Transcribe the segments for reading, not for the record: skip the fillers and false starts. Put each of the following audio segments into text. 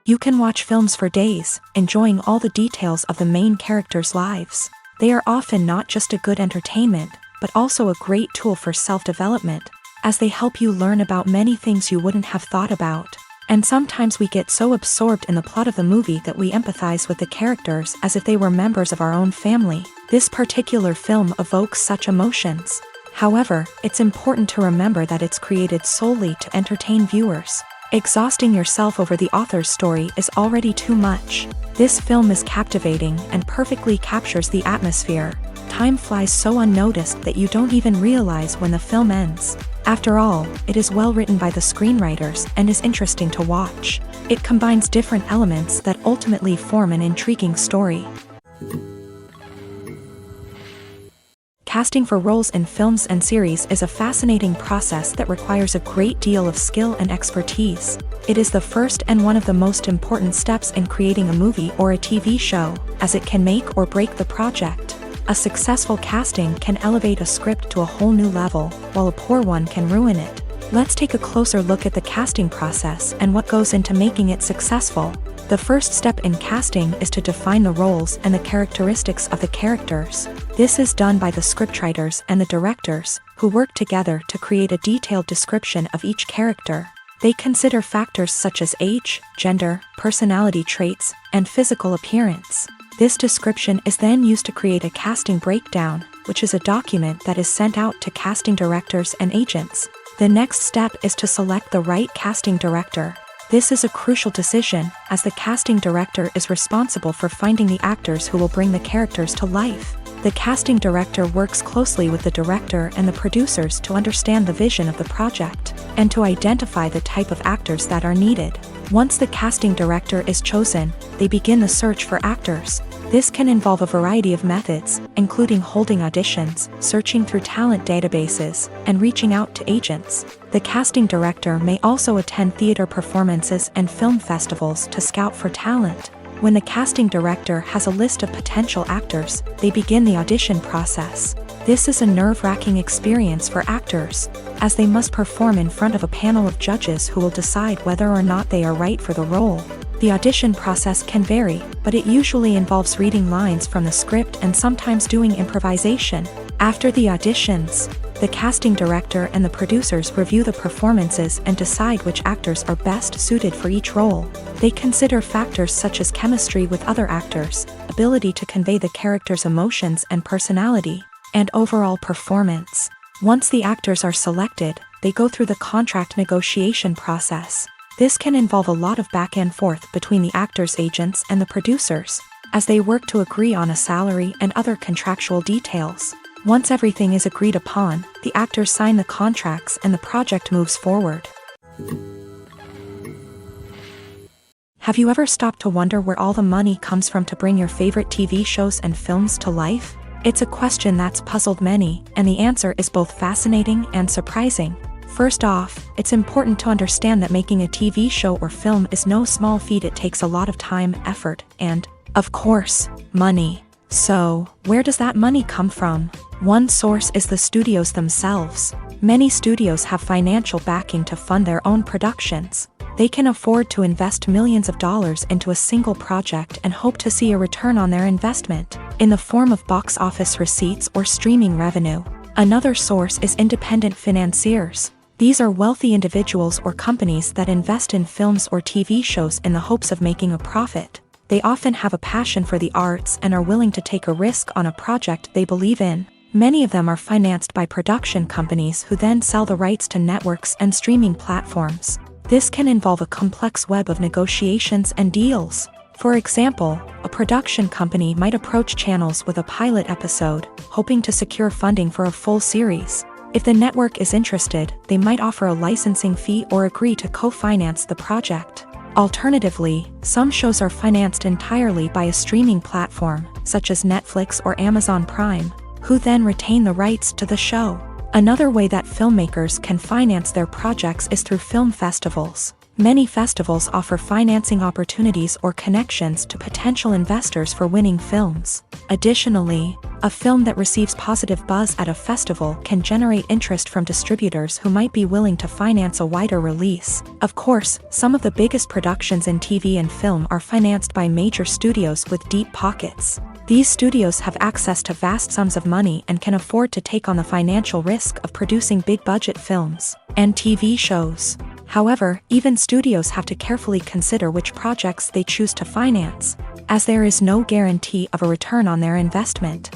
You can watch films for days, enjoying all the details of the main characters' lives. They are often not just a good entertainment, but also a great tool for self-development, as they help you learn about many things you wouldn't have thought about. And sometimes we get so absorbed in the plot of the movie that we empathize with the characters as if they were members of our own family. This particular film evokes such emotions. However, it's important to remember that it's created solely to entertain viewers. Exhausting yourself over the author's story is already too much. This film is captivating and perfectly captures the atmosphere. Time flies so unnoticed that you don't even realize when the film ends. After all, it is well written by the screenwriters and is interesting to watch. It combines different elements that ultimately form an intriguing story. Casting for roles in films and series is a fascinating process that requires a great deal of skill and expertise. It is the first and one of the most important steps in creating a movie or a TV show, as it can make or break the project. A successful casting can elevate a script to a whole new level, while a poor one can ruin it. Let's take a closer look at the casting process and what goes into making it successful. The first step in casting is to define the roles and the characteristics of the characters. This is done by the scriptwriters and the directors, who work together to create a detailed description of each character. They consider factors such as age, gender, personality traits, and physical appearance. This description is then used to create a casting breakdown, which is a document that is sent out to casting directors and agents. The next step is to select the right casting director. This is a crucial decision, as the casting director is responsible for finding the actors who will bring the characters to life. The casting director works closely with the director and the producers to understand the vision of the project, and to identify the type of actors that are needed. Once the casting director is chosen, they begin the search for actors. This can involve a variety of methods, including holding auditions, searching through talent databases, and reaching out to agents. The casting director may also attend theater performances and film festivals to scout for talent. When the casting director has a list of potential actors, they begin the audition process. This is a nerve-wracking experience for actors, as they must perform in front of a panel of judges who will decide whether or not they are right for the role. The audition process can vary, but it usually involves reading lines from the script and sometimes doing improvisation. After the auditions, the casting director and the producers review the performances and decide which actors are best suited for each role. They consider factors such as chemistry with other actors, ability to convey the character's emotions and personality, and overall performance. Once the actors are selected, they go through the contract negotiation process. This can involve a lot of back and forth between the actors' agents and the producers, as they work to agree on a salary and other contractual details. Once everything is agreed upon, the actors sign the contracts and the project moves forward. Have you ever stopped to wonder where all the money comes from to bring your favorite TV shows and films to life? It's a question that's puzzled many, and the answer is both fascinating and surprising. First off, it's important to understand that making a TV show or film is no small feat. It takes a lot of time, effort, and, of course, money. So, where does that money come from? One source is the studios themselves. Many studios have financial backing to fund their own productions. They can afford to invest millions of dollars into a single project and hope to see a return on their investment, in the form of box office receipts or streaming revenue. Another source is independent financiers. These are wealthy individuals or companies that invest in films or TV shows in the hopes of making a profit. They often have a passion for the arts and are willing to take a risk on a project they believe in. Many of them are financed by production companies who then sell the rights to networks and streaming platforms. This can involve a complex web of negotiations and deals. For example, a production company might approach channels with a pilot episode, hoping to secure funding for a full series. If the network is interested, they might offer a licensing fee or agree to co-finance the project. Alternatively, some shows are financed entirely by a streaming platform, such as Netflix or Amazon Prime, who then retain the rights to the show. Another way that filmmakers can finance their projects is through film festivals. Many festivals offer financing opportunities or connections to potential investors for winning films. Additionally, a film that receives positive buzz at a festival can generate interest from distributors who might be willing to finance a wider release. Of course, some of the biggest productions in TV and film are financed by major studios with deep pockets. These studios have access to vast sums of money and can afford to take on the financial risk of producing big-budget films and TV shows. However, even studios have to carefully consider which projects they choose to finance, as there is no guarantee of a return on their investment.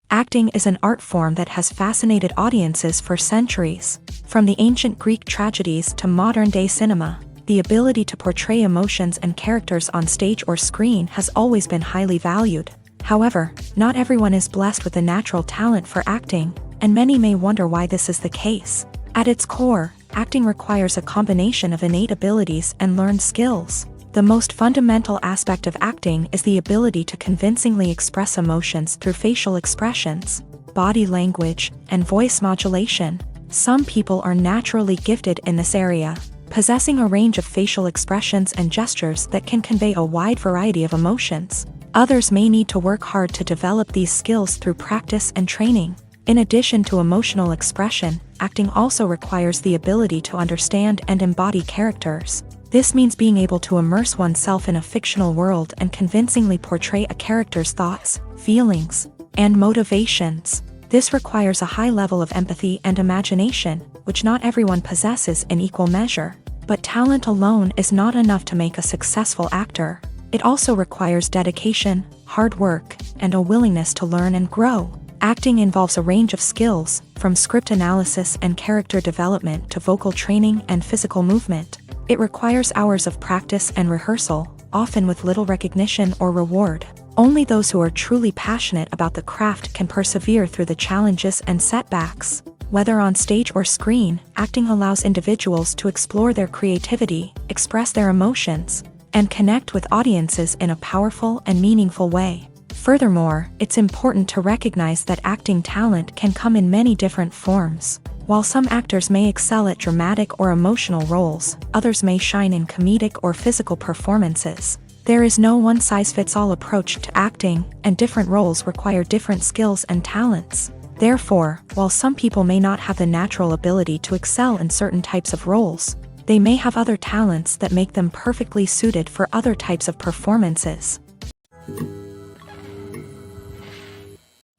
Acting is an art form that has fascinated audiences for centuries. From the ancient Greek tragedies to modern-day cinema, the ability to portray emotions and characters on stage or screen has always been highly valued. However, not everyone is blessed with a natural talent for acting, and many may wonder why this is the case. At its core, acting requires a combination of innate abilities and learned skills. The most fundamental aspect of acting is the ability to convincingly express emotions through facial expressions, body language, and voice modulation. Some people are naturally gifted in this area, possessing a range of facial expressions and gestures that can convey a wide variety of emotions. Others may need to work hard to develop these skills through practice and training. In addition to emotional expression, acting also requires the ability to understand and embody characters. This means being able to immerse oneself in a fictional world and convincingly portray a character's thoughts, feelings, and motivations. This requires a high level of empathy and imagination, which not everyone possesses in equal measure. But talent alone is not enough to make a successful actor. It also requires dedication, hard work, and a willingness to learn and grow. Acting involves a range of skills, from script analysis and character development to vocal training and physical movement. It requires hours of practice and rehearsal, often with little recognition or reward. Only those who are truly passionate about the craft can persevere through the challenges and setbacks. Whether on stage or screen, acting allows individuals to explore their creativity, express their emotions, and connect with audiences in a powerful and meaningful way. Furthermore, it's important to recognize that acting talent can come in many different forms. While some actors may excel at dramatic or emotional roles, others may shine in comedic or physical performances. There is no one-size-fits-all approach to acting, and different roles require different skills and talents. Therefore, while some people may not have the natural ability to excel in certain types of roles, they may have other talents that make them perfectly suited for other types of performances.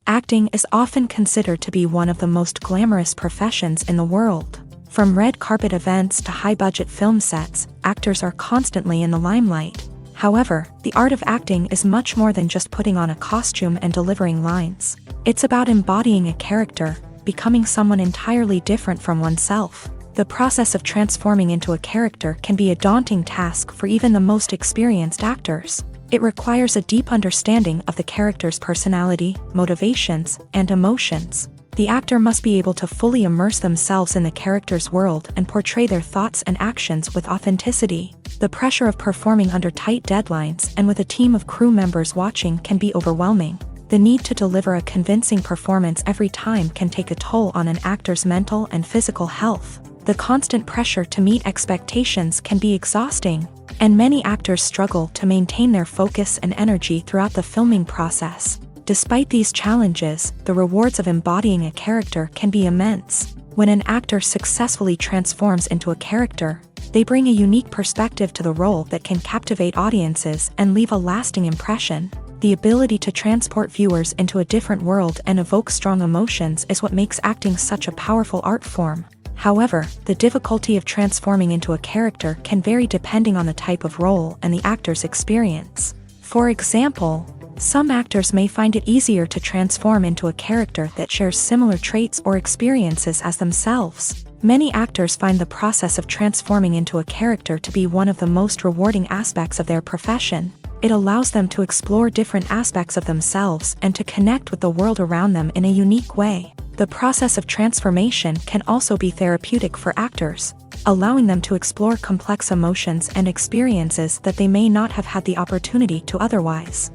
Acting is often considered to be one of the most glamorous professions in the world. From red carpet events to high-budget film sets, actors are constantly in the limelight. However, the art of acting is much more than just putting on a costume and delivering lines. It's about embodying a character, becoming someone entirely different from oneself. The process of transforming into a character can be a daunting task for even the most experienced actors. It requires a deep understanding of the character's personality, motivations, and emotions. The actor must be able to fully immerse themselves in the character's world and portray their thoughts and actions with authenticity. The pressure of performing under tight deadlines and with a team of crew members watching can be overwhelming. The need to deliver a convincing performance every time can take a toll on an actor's mental and physical health. The constant pressure to meet expectations can be exhausting, and many actors struggle to maintain their focus and energy throughout the filming process. Despite these challenges, the rewards of embodying a character can be immense. When an actor successfully transforms into a character, they bring a unique perspective to the role that can captivate audiences and leave a lasting impression. The ability to transport viewers into a different world and evoke strong emotions is what makes acting such a powerful art form. However, the difficulty of transforming into a character can vary depending on the type of role and the actor's experience. For example, some actors may find it easier to transform into a character that shares similar traits or experiences as themselves. Many actors find the process of transforming into a character to be one of the most rewarding aspects of their profession. It allows them to explore different aspects of themselves and to connect with the world around them in a unique way. The process of transformation can also be therapeutic for actors, allowing them to explore complex emotions and experiences that they may not have had the opportunity to otherwise.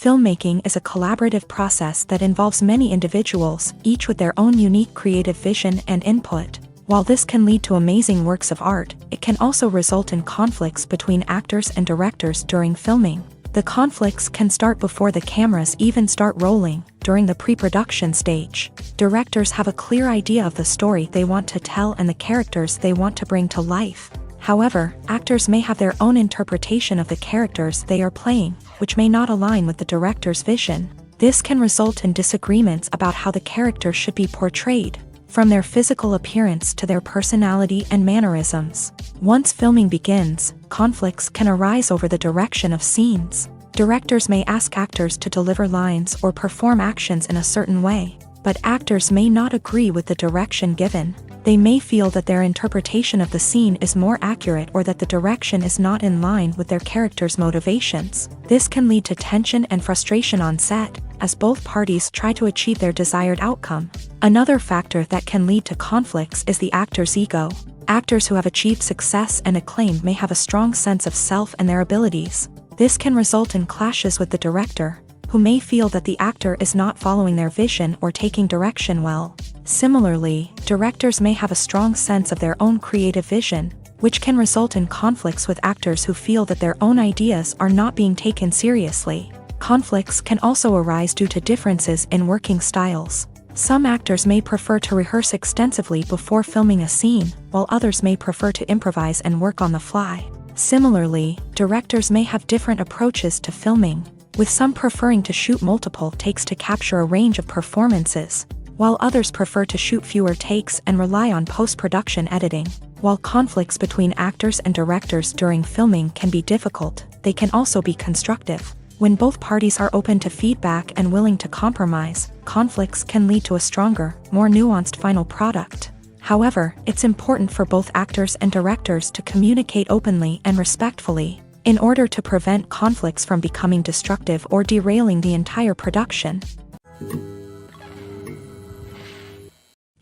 Filmmaking is a collaborative process that involves many individuals, each with their own unique creative vision and input. While this can lead to amazing works of art, it can also result in conflicts between actors and directors during filming. The conflicts can start before the cameras even start rolling, during the pre-production stage. Directors have a clear idea of the story they want to tell and the characters they want to bring to life. However, actors may have their own interpretation of the characters they are playing, which may not align with the director's vision. This can result in disagreements about how the character should be portrayed, from their physical appearance to their personality and mannerisms. Once filming begins, conflicts can arise over the direction of scenes. Directors may ask actors to deliver lines or perform actions in a certain way, but actors may not agree with the direction given. They may feel that their interpretation of the scene is more accurate or that the direction is not in line with their character's motivations. This can lead to tension and frustration on set, as both parties try to achieve their desired outcome. Another factor that can lead to conflicts is the actor's ego. Actors who have achieved success and acclaim may have a strong sense of self and their abilities. This can result in clashes with the director, who may feel that the actor is not following their vision or taking direction well. Similarly, directors may have a strong sense of their own creative vision, which can result in conflicts with actors who feel that their own ideas are not being taken seriously. Conflicts can also arise due to differences in working styles. Some actors may prefer to rehearse extensively before filming a scene, while others may prefer to improvise and work on the fly. Similarly, directors may have different approaches to filming, with some preferring to shoot multiple takes to capture a range of performances, while others prefer to shoot fewer takes and rely on post-production editing. While conflicts between actors and directors during filming can be difficult, they can also be constructive. When both parties are open to feedback and willing to compromise, conflicts can lead to a stronger, more nuanced final product. However, it's important for both actors and directors to communicate openly and respectfully, in order to prevent conflicts from becoming destructive or derailing the entire production.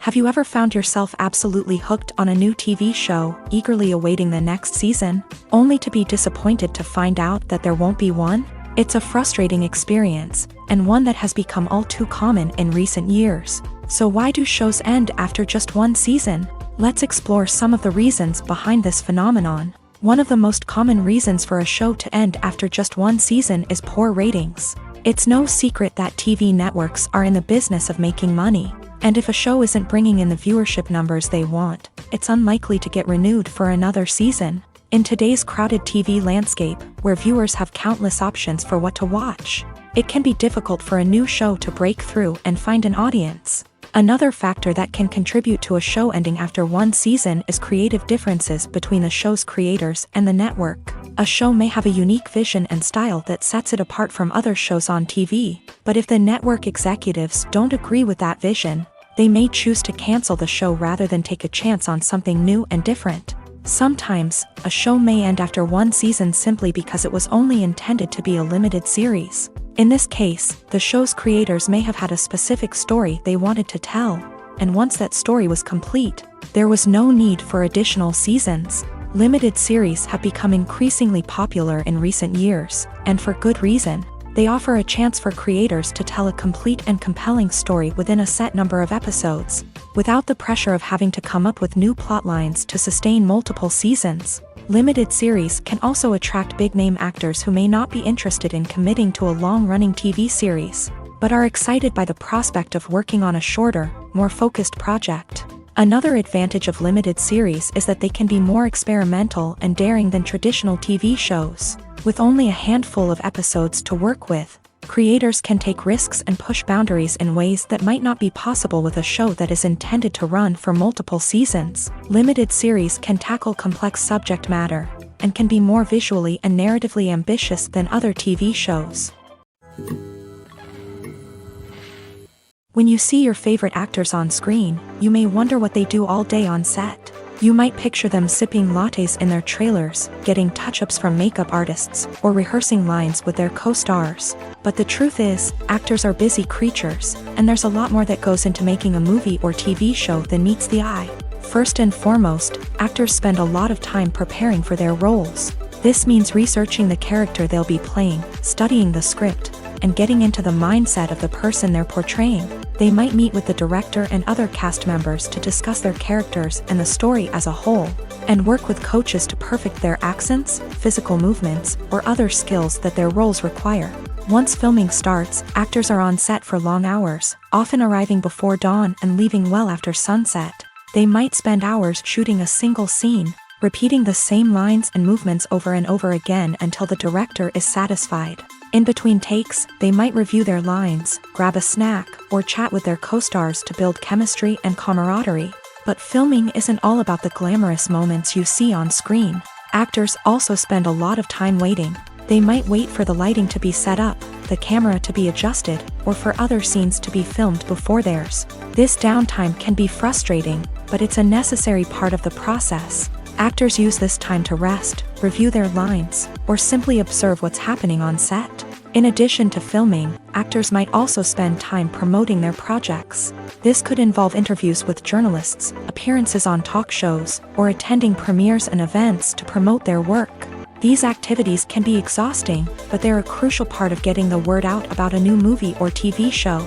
Have you ever found yourself absolutely hooked on a new TV show, eagerly awaiting the next season, only to be disappointed to find out that there won't be one? It's a frustrating experience, and one that has become all too common in recent years. So why do shows end after just one season? Let's explore some of the reasons behind this phenomenon. One of the most common reasons for a show to end after just one season is poor ratings. It's no secret that TV networks are in the business of making money, and if a show isn't bringing in the viewership numbers they want, it's unlikely to get renewed for another season. In today's crowded TV landscape, where viewers have countless options for what to watch, it can be difficult for a new show to break through and find an audience. Another factor that can contribute to a show ending after one season is creative differences between the show's creators and the network. A show may have a unique vision and style that sets it apart from other shows on TV, but if the network executives don't agree with that vision, they may choose to cancel the show rather than take a chance on something new and different. Sometimes, a show may end after one season simply because it was only intended to be a limited series. In this case, the show's creators may have had a specific story they wanted to tell, and once that story was complete, there was no need for additional seasons. Limited series have become increasingly popular in recent years, and for good reason. They offer a chance for creators to tell a complete and compelling story within a set number of episodes, without the pressure of having to come up with new plotlines to sustain multiple seasons. Limited series can also attract big-name actors who may not be interested in committing to a long-running TV series, but are excited by the prospect of working on a shorter, more focused project. Another advantage of limited series is that they can be more experimental and daring than traditional TV shows. With only a handful of episodes to work with, creators can take risks and push boundaries in ways that might not be possible with a show that is intended to run for multiple seasons. Limited series can tackle complex subject matter, and can be more visually and narratively ambitious than other TV shows. When you see your favorite actors on screen, you may wonder what they do all day on set. You might picture them sipping lattes in their trailers, getting touch-ups from makeup artists, or rehearsing lines with their co-stars. But the truth is, actors are busy creatures, and there's a lot more that goes into making a movie or TV show than meets the eye. First and foremost, actors spend a lot of time preparing for their roles. This means researching the character they'll be playing, studying the script, and getting into the mindset of the person they're portraying. They might meet with the director and other cast members to discuss their characters and the story as a whole, and work with coaches to perfect their accents, physical movements, or other skills that their roles require. Once filming starts, actors are on set for long hours, often arriving before dawn and leaving well after sunset. They might spend hours shooting a single scene, repeating the same lines and movements over and over again until the director is satisfied. In between takes, they might review their lines, grab a snack, or chat with their co-stars to build chemistry and camaraderie. But filming isn't all about the glamorous moments you see on screen. Actors also spend a lot of time waiting. They might wait for the lighting to be set up, the camera to be adjusted, or for other scenes to be filmed before theirs. This downtime can be frustrating, but it's a necessary part of the process. Actors use this time to rest, review their lines, or simply observe what's happening on set. In addition to filming, actors might also spend time promoting their projects. This could involve interviews with journalists, appearances on talk shows, or attending premieres and events to promote their work. These activities can be exhausting, but they're a crucial part of getting the word out about a new movie or TV show.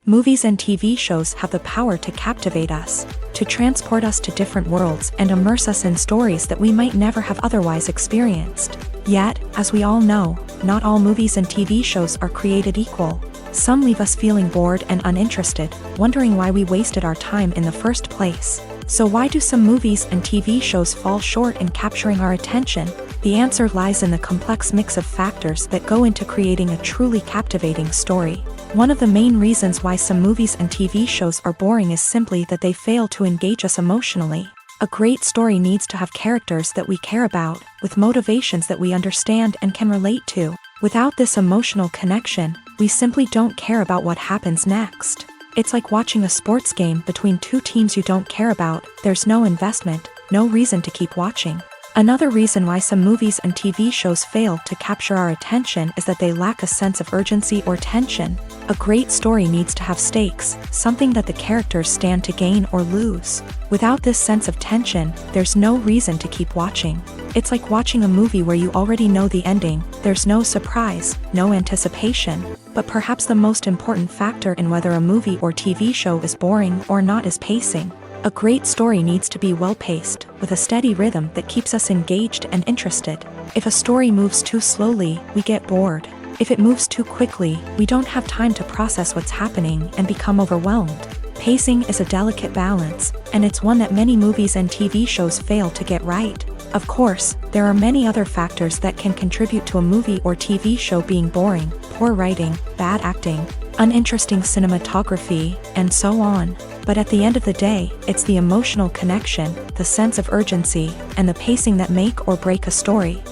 Movies and TV shows have the power to captivate us, to transport us to different worlds and immerse us in stories that we might never have otherwise experienced. Yet, as we all know, not all movies and TV shows are created equal. Some leave us feeling bored and uninterested, wondering why we wasted our time in the first place. So why do some movies and TV shows fall short in capturing our attention? The answer lies in the complex mix of factors that go into creating a truly captivating story. One of the main reasons why some movies and TV shows are boring is simply that they fail to engage us emotionally. A great story needs to have characters that we care about, with motivations that we understand and can relate to. Without this emotional connection, we simply don't care about what happens next. It's like watching a sports game between two teams you don't care about. There's no investment, no reason to keep watching. Another reason why some movies and TV shows fail to capture our attention is that they lack a sense of urgency or tension. A great story needs to have stakes, something that the characters stand to gain or lose. Without this sense of tension, there's no reason to keep watching. It's like watching a movie where you already know the ending. There's no surprise, no anticipation. But perhaps the most important factor in whether a movie or TV show is boring or not is pacing. A great story needs to be well-paced, with a steady rhythm that keeps us engaged and interested. If a story moves too slowly, we get bored. If it moves too quickly, we don't have time to process what's happening and become overwhelmed. Pacing is a delicate balance, and it's one that many movies and TV shows fail to get right. Of course, there are many other factors that can contribute to a movie or TV show being boring: poor writing, bad acting, uninteresting cinematography, and so on. But at the end of the day, it's the emotional connection, the sense of urgency, and the pacing that make or break a story.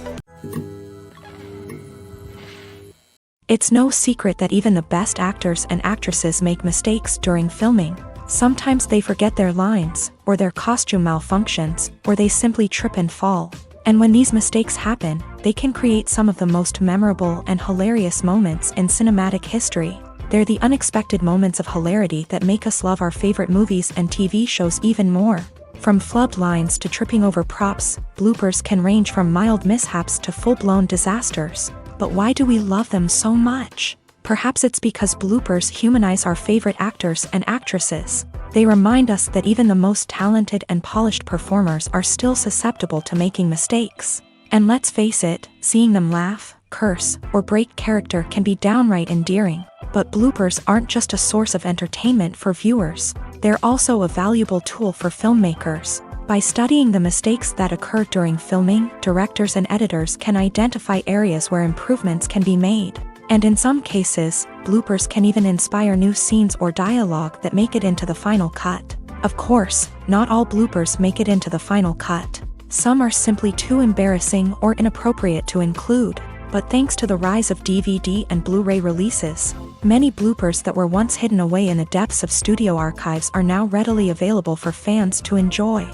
It's no secret that even the best actors and actresses make mistakes during filming. Sometimes they forget their lines, or their costume malfunctions, or they simply trip and fall. And when these mistakes happen, they can create some of the most memorable and hilarious moments in cinematic history. They're the unexpected moments of hilarity that make us love our favorite movies and TV shows even more. From flubbed lines to tripping over props, bloopers can range from mild mishaps to full-blown disasters. But why do we love them so much? Perhaps it's because bloopers humanize our favorite actors and actresses. They remind us that even the most talented and polished performers are still susceptible to making mistakes. And let's face it, seeing them laugh, curse, or break character can be downright endearing. But bloopers aren't just a source of entertainment for viewers. They're also a valuable tool for filmmakers. By studying the mistakes that occur during filming, directors and editors can identify areas where improvements can be made. And in some cases, bloopers can even inspire new scenes or dialogue that make it into the final cut. Of course, not all bloopers make it into the final cut. Some are simply too embarrassing or inappropriate to include. But thanks to the rise of DVD and Blu-ray releases, many bloopers that were once hidden away in the depths of studio archives are now readily available for fans to enjoy.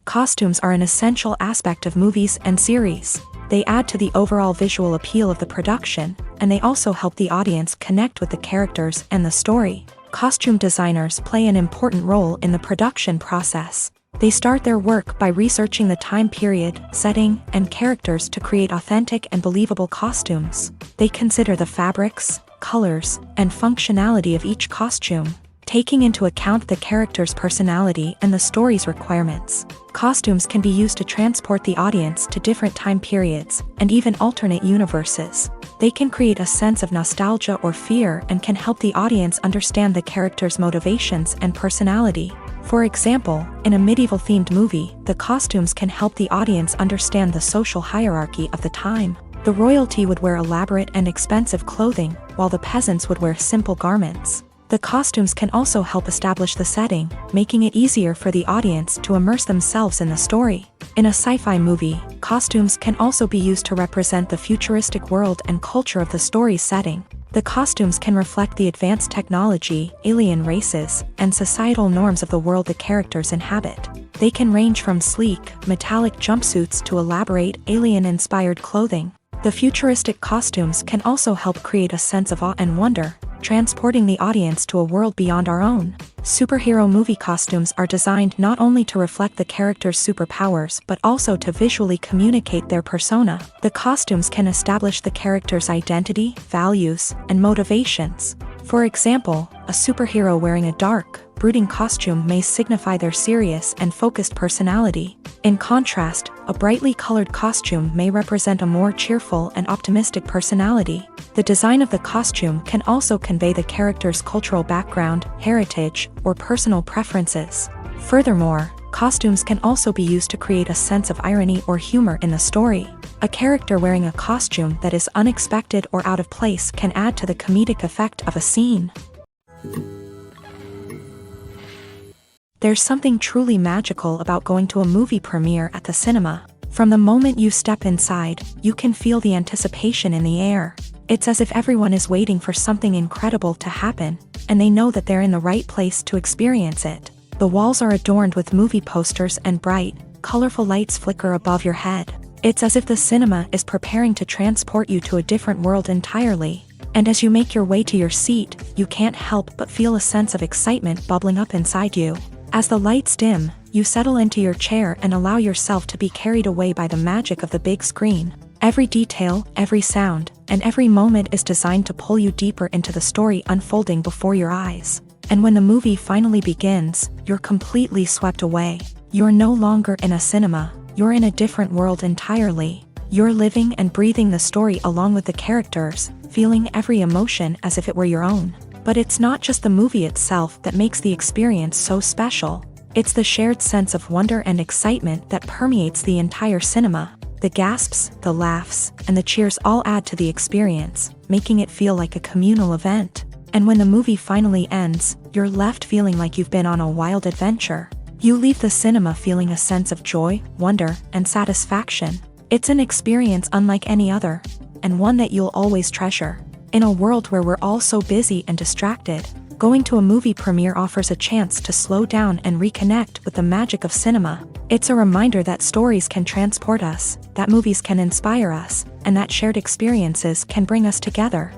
Costumes are an essential aspect of movies and series. They add to the overall visual appeal of the production, and they also help the audience connect with the characters and the story. Costume designers play an important role in the production process. They start their work by researching the time period, setting, and characters to create authentic and believable costumes. They consider the fabrics, colors, and functionality of each costume, taking into account the character's personality and the story's requirements. Costumes can be used to transport the audience to different time periods and even alternate universes. They can create a sense of nostalgia or fear and can help the audience understand the character's motivations and personality. For example, in a medieval-themed movie, the costumes can help the audience understand the social hierarchy of the time. The royalty would wear elaborate and expensive clothing, while the peasants would wear simple garments. The costumes can also help establish the setting, making it easier for the audience to immerse themselves in the story. In a sci-fi movie, costumes can also be used to represent the futuristic world and culture of the story's setting. The costumes can reflect the advanced technology, alien races, and societal norms of the world the characters inhabit. They can range from sleek, metallic jumpsuits to elaborate, alien-inspired clothing. The futuristic costumes can also help create a sense of awe and wonder, transporting the audience to a world beyond our own. Superhero movie costumes are designed not only to reflect the character's superpowers but also to visually communicate their persona. The costumes can establish the character's identity, values, and motivations. For example, a superhero wearing a dark, brooding costume may signify their serious and focused personality. In contrast, a brightly colored costume may represent a more cheerful and optimistic personality. The design of the costume can also convey the character's cultural background, heritage, or personal preferences. Furthermore, costumes can also be used to create a sense of irony or humor in the story. A character wearing a costume that is unexpected or out of place can add to the comedic effect of a scene. There's something truly magical about going to a movie premiere at the cinema. From the moment you step inside, you can feel the anticipation in the air. It's as if everyone is waiting for something incredible to happen, and they know that they're in the right place to experience it. The walls are adorned with movie posters and bright, colorful lights flicker above your head. It's as if the cinema is preparing to transport you to a different world entirely. And as you make your way to your seat, you can't help but feel a sense of excitement bubbling up inside you. As the lights dim, you settle into your chair and allow yourself to be carried away by the magic of the big screen. Every detail, every sound, and every moment is designed to pull you deeper into the story unfolding before your eyes. And when the movie finally begins, you're completely swept away. You're no longer in a cinema, you're in a different world entirely. You're living and breathing the story along with the characters, feeling every emotion as if it were your own. But it's not just the movie itself that makes the experience so special. It's the shared sense of wonder and excitement that permeates the entire cinema. The gasps, the laughs, and the cheers all add to the experience, making it feel like a communal event. And when the movie finally ends, you're left feeling like you've been on a wild adventure. You leave the cinema feeling a sense of joy, wonder, and satisfaction. It's an experience unlike any other, and one that you'll always treasure. In a world where we're all so busy and distracted, going to a movie premiere offers a chance to slow down and reconnect with the magic of cinema. It's a reminder that stories can transport us, that movies can inspire us, and that shared experiences can bring us together.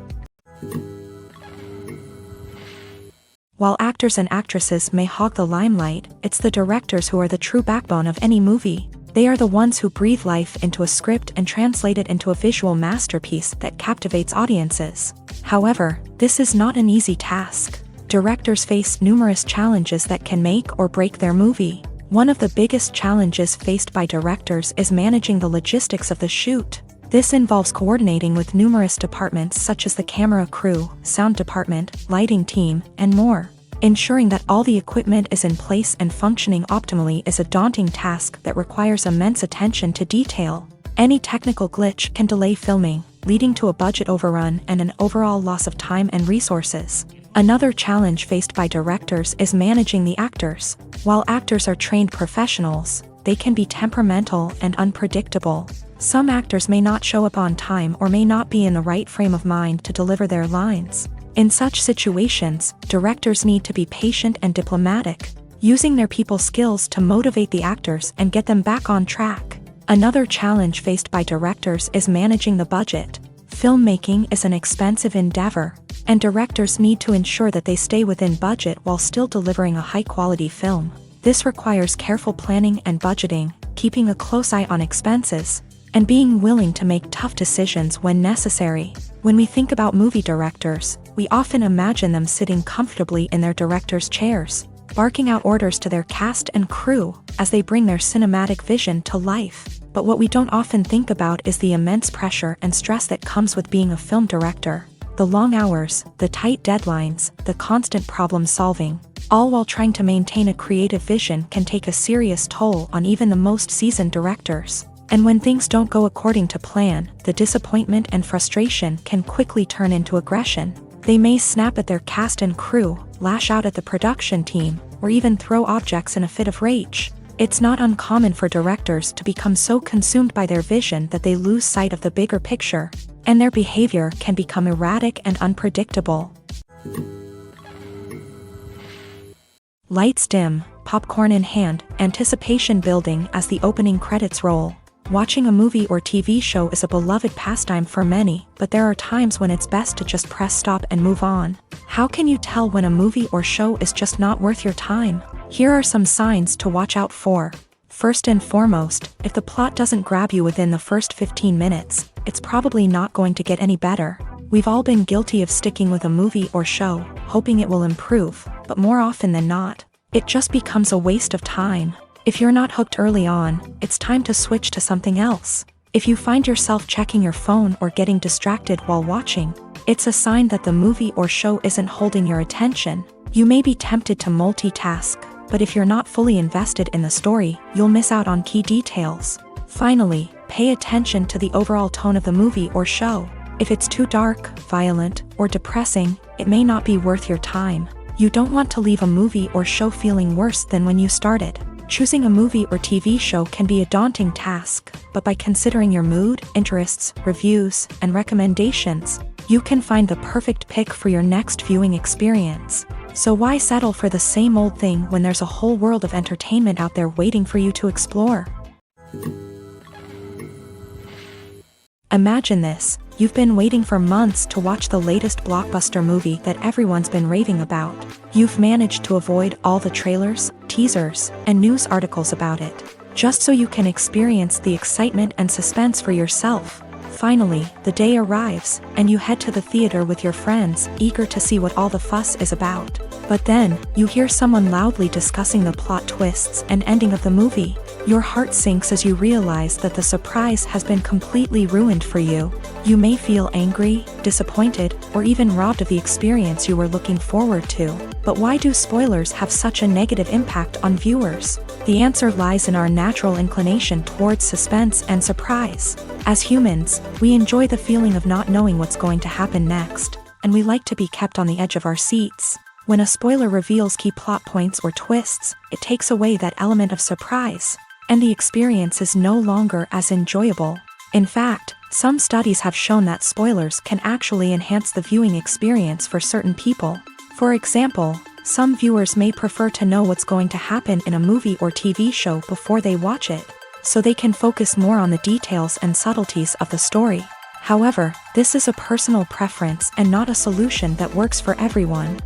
While actors and actresses may hog the limelight, it's the directors who are the true backbone of any movie. They are the ones who breathe life into a script and translate it into a visual masterpiece that captivates audiences. However, this is not an easy task. Directors face numerous challenges that can make or break their movie. One of the biggest challenges faced by directors is managing the logistics of the shoot. This involves coordinating with numerous departments such as the camera crew, sound department, lighting team, and more. Ensuring that all the equipment is in place and functioning optimally is a daunting task that requires immense attention to detail. Any technical glitch can delay filming, leading to a budget overrun and an overall loss of time and resources. Another challenge faced by directors is managing the actors. While actors are trained professionals, they can be temperamental and unpredictable. Some actors may not show up on time or may not be in the right frame of mind to deliver their lines. In such situations, directors need to be patient and diplomatic, using their people skills to motivate the actors and get them back on track. Another challenge faced by directors is managing the budget. Filmmaking is an expensive endeavor, and directors need to ensure that they stay within budget while still delivering a high-quality film. This requires careful planning and budgeting, keeping a close eye on expenses, and being willing to make tough decisions when necessary. When we think about movie directors, we often imagine them sitting comfortably in their director's chairs, barking out orders to their cast and crew as they bring their cinematic vision to life. But what we don't often think about is the immense pressure and stress that comes with being a film director. The long hours, the tight deadlines, the constant problem solving, all while trying to maintain a creative vision can take a serious toll on even the most seasoned directors. And when things don't go according to plan, the disappointment and frustration can quickly turn into aggression. They may snap at their cast and crew, lash out at the production team, or even throw objects in a fit of rage. It's not uncommon for directors to become so consumed by their vision that they lose sight of the bigger picture, and their behavior can become erratic and unpredictable. Lights dim, popcorn in hand, anticipation building as the opening credits roll. Watching a movie or TV show is a beloved pastime for many, but there are times when it's best to just press stop and move on. How can you tell when a movie or show is just not worth your time? Here are some signs to watch out for. First and foremost, if the plot doesn't grab you within the first 15 minutes, it's probably not going to get any better. We've all been guilty of sticking with a movie or show, hoping it will improve, but more often than not, it just becomes a waste of time. If you're not hooked early on, it's time to switch to something else. If you find yourself checking your phone or getting distracted while watching, it's a sign that the movie or show isn't holding your attention. You may be tempted to multitask, but if you're not fully invested in the story, you'll miss out on key details. Finally, pay attention to the overall tone of the movie or show. If it's too dark, violent, or depressing, it may not be worth your time. You don't want to leave a movie or show feeling worse than when you started. Choosing a movie or TV show can be a daunting task, but by considering your mood, interests, reviews, and recommendations, you can find the perfect pick for your next viewing experience. So why settle for the same old thing when there's a whole world of entertainment out there waiting for you to explore? Imagine this. You've been waiting for months to watch the latest blockbuster movie that everyone's been raving about. You've managed to avoid all the trailers, teasers, and news articles about it, just so you can experience the excitement and suspense for yourself. Finally, the day arrives, and you head to the theater with your friends, eager to see what all the fuss is about. But then, you hear someone loudly discussing the plot twists and ending of the movie. Your heart sinks as you realize that the surprise has been completely ruined for you. You may feel angry, disappointed, or even robbed of the experience you were looking forward to. But why do spoilers have such a negative impact on viewers? The answer lies in our natural inclination towards suspense and surprise. As humans, we enjoy the feeling of not knowing what's going to happen next, and we like to be kept on the edge of our seats. When a spoiler reveals key plot points or twists, it takes away that element of surprise, and the experience is no longer as enjoyable. In fact, some studies have shown that spoilers can actually enhance the viewing experience for certain people. For example, some viewers may prefer to know what's going to happen in a movie or TV show before they watch it, so they can focus more on the details and subtleties of the story. However, this is a personal preference and not a solution that works for everyone.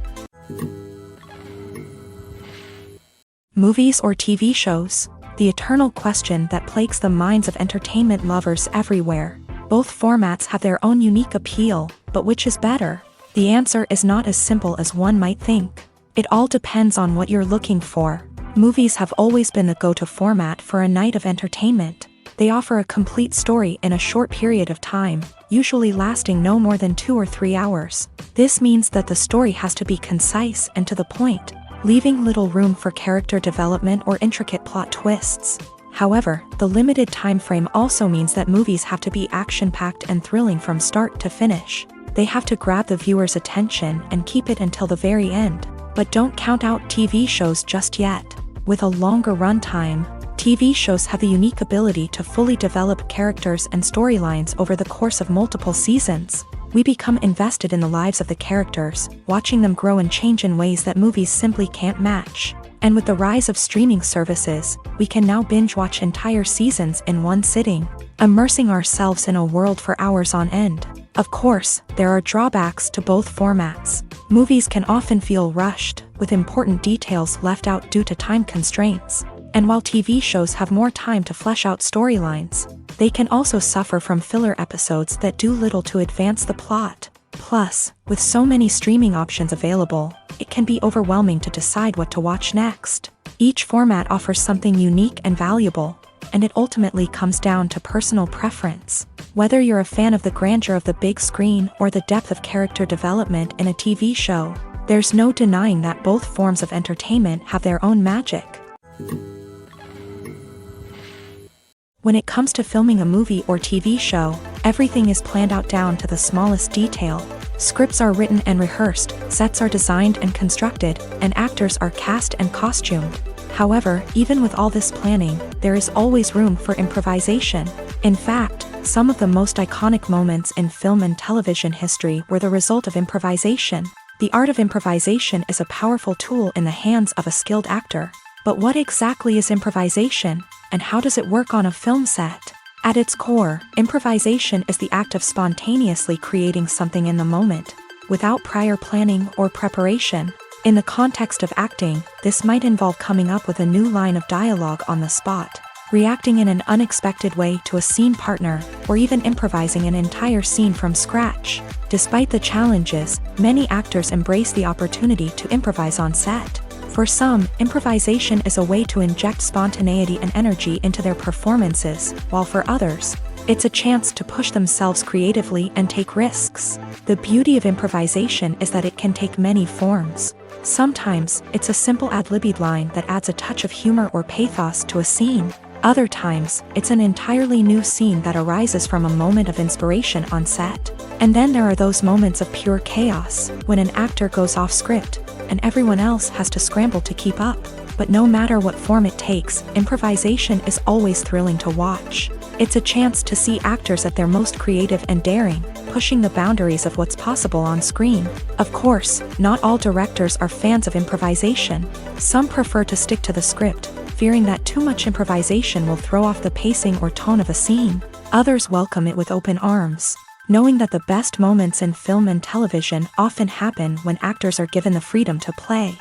Movies or TV shows? The eternal question that plagues the minds of entertainment lovers everywhere. Both formats have their own unique appeal, but which is better? The answer is not as simple as one might think. It all depends on what you're looking for. Movies have always been the go-to format for a night of entertainment. They offer a complete story in a short period of time, usually lasting no more than 2 or 3 hours. This means that the story has to be concise and to the point, leaving little room for character development or intricate plot twists. However, the limited time frame also means that movies have to be action-packed and thrilling from start to finish. They have to grab the viewer's attention and keep it until the very end. But don't count out TV shows just yet. With a longer runtime, TV shows have the unique ability to fully develop characters and storylines over the course of multiple seasons. We become invested in the lives of the characters, watching them grow and change in ways that movies simply can't match. And with the rise of streaming services, we can now binge-watch entire seasons in one sitting, immersing ourselves in a world for hours on end. Of course, there are drawbacks to both formats. Movies can often feel rushed, with important details left out due to time constraints. And while TV shows have more time to flesh out storylines, they can also suffer from filler episodes that do little to advance the plot. Plus, with so many streaming options available, it can be overwhelming to decide what to watch next. Each format offers something unique and valuable, and it ultimately comes down to personal preference. Whether you're a fan of the grandeur of the big screen or the depth of character development in a TV show, there's no denying that both forms of entertainment have their own magic. When it comes to filming a movie or TV show, everything is planned out down to the smallest detail. Scripts are written and rehearsed, sets are designed and constructed, and actors are cast and costumed. However, even with all this planning, there is always room for improvisation. In fact, some of the most iconic moments in film and television history were the result of improvisation. The art of improvisation is a powerful tool in the hands of a skilled actor. But what exactly is improvisation, and how does it work on a film set? At its core, improvisation is the act of spontaneously creating something in the moment, without prior planning or preparation. In the context of acting, this might involve coming up with a new line of dialogue on the spot, reacting in an unexpected way to a scene partner, or even improvising an entire scene from scratch. Despite the challenges, many actors embrace the opportunity to improvise on set. For some, improvisation is a way to inject spontaneity and energy into their performances, while for others, it's a chance to push themselves creatively and take risks. The beauty of improvisation is that it can take many forms. Sometimes, it's a simple ad-libbed line that adds a touch of humor or pathos to a scene. Other times, it's an entirely new scene that arises from a moment of inspiration on set. And then there are those moments of pure chaos, when an actor goes off script, and everyone else has to scramble to keep up. But no matter what form it takes, improvisation is always thrilling to watch. It's a chance to see actors at their most creative and daring, pushing the boundaries of what's possible on screen. Of course, not all directors are fans of improvisation. Some prefer to stick to the script, fearing that too much improvisation will throw off the pacing or tone of a scene. Others welcome it with open arms, knowing that the best moments in film and television often happen when actors are given the freedom to play.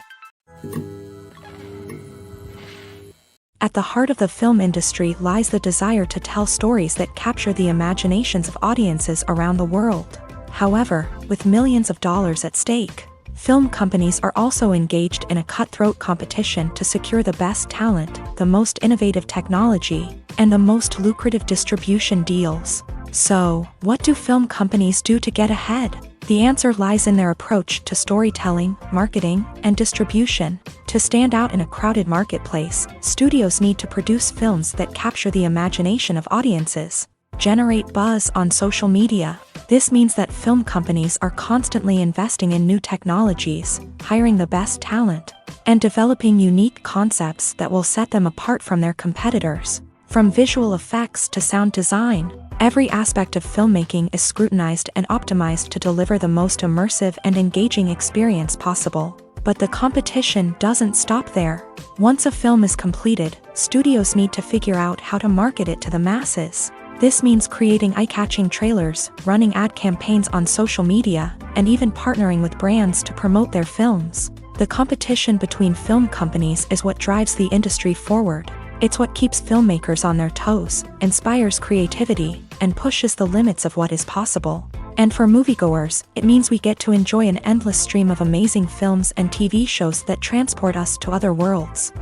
At the heart of the film industry lies the desire to tell stories that capture the imaginations of audiences around the world. However, with millions of dollars at stake, film companies are also engaged in a cutthroat competition to secure the best talent, the most innovative technology, and the most lucrative distribution deals. So, what do film companies do to get ahead? The answer lies in their approach to storytelling, marketing, and distribution. To stand out in a crowded marketplace, studios need to produce films that capture the imagination of audiences, generate buzz on social media. This means that film companies are constantly investing in new technologies, hiring the best talent, and developing unique concepts that will set them apart from their competitors. From visual effects to sound design, every aspect of filmmaking is scrutinized and optimized to deliver the most immersive and engaging experience possible. But the competition doesn't stop there. Once a film is completed, studios need to figure out how to market it to the masses. This means creating eye-catching trailers, running ad campaigns on social media, and even partnering with brands to promote their films. The competition between film companies is what drives the industry forward. It's what keeps filmmakers on their toes, inspires creativity, and pushes the limits of what is possible. And for moviegoers, it means we get to enjoy an endless stream of amazing films and TV shows that transport us to other worlds.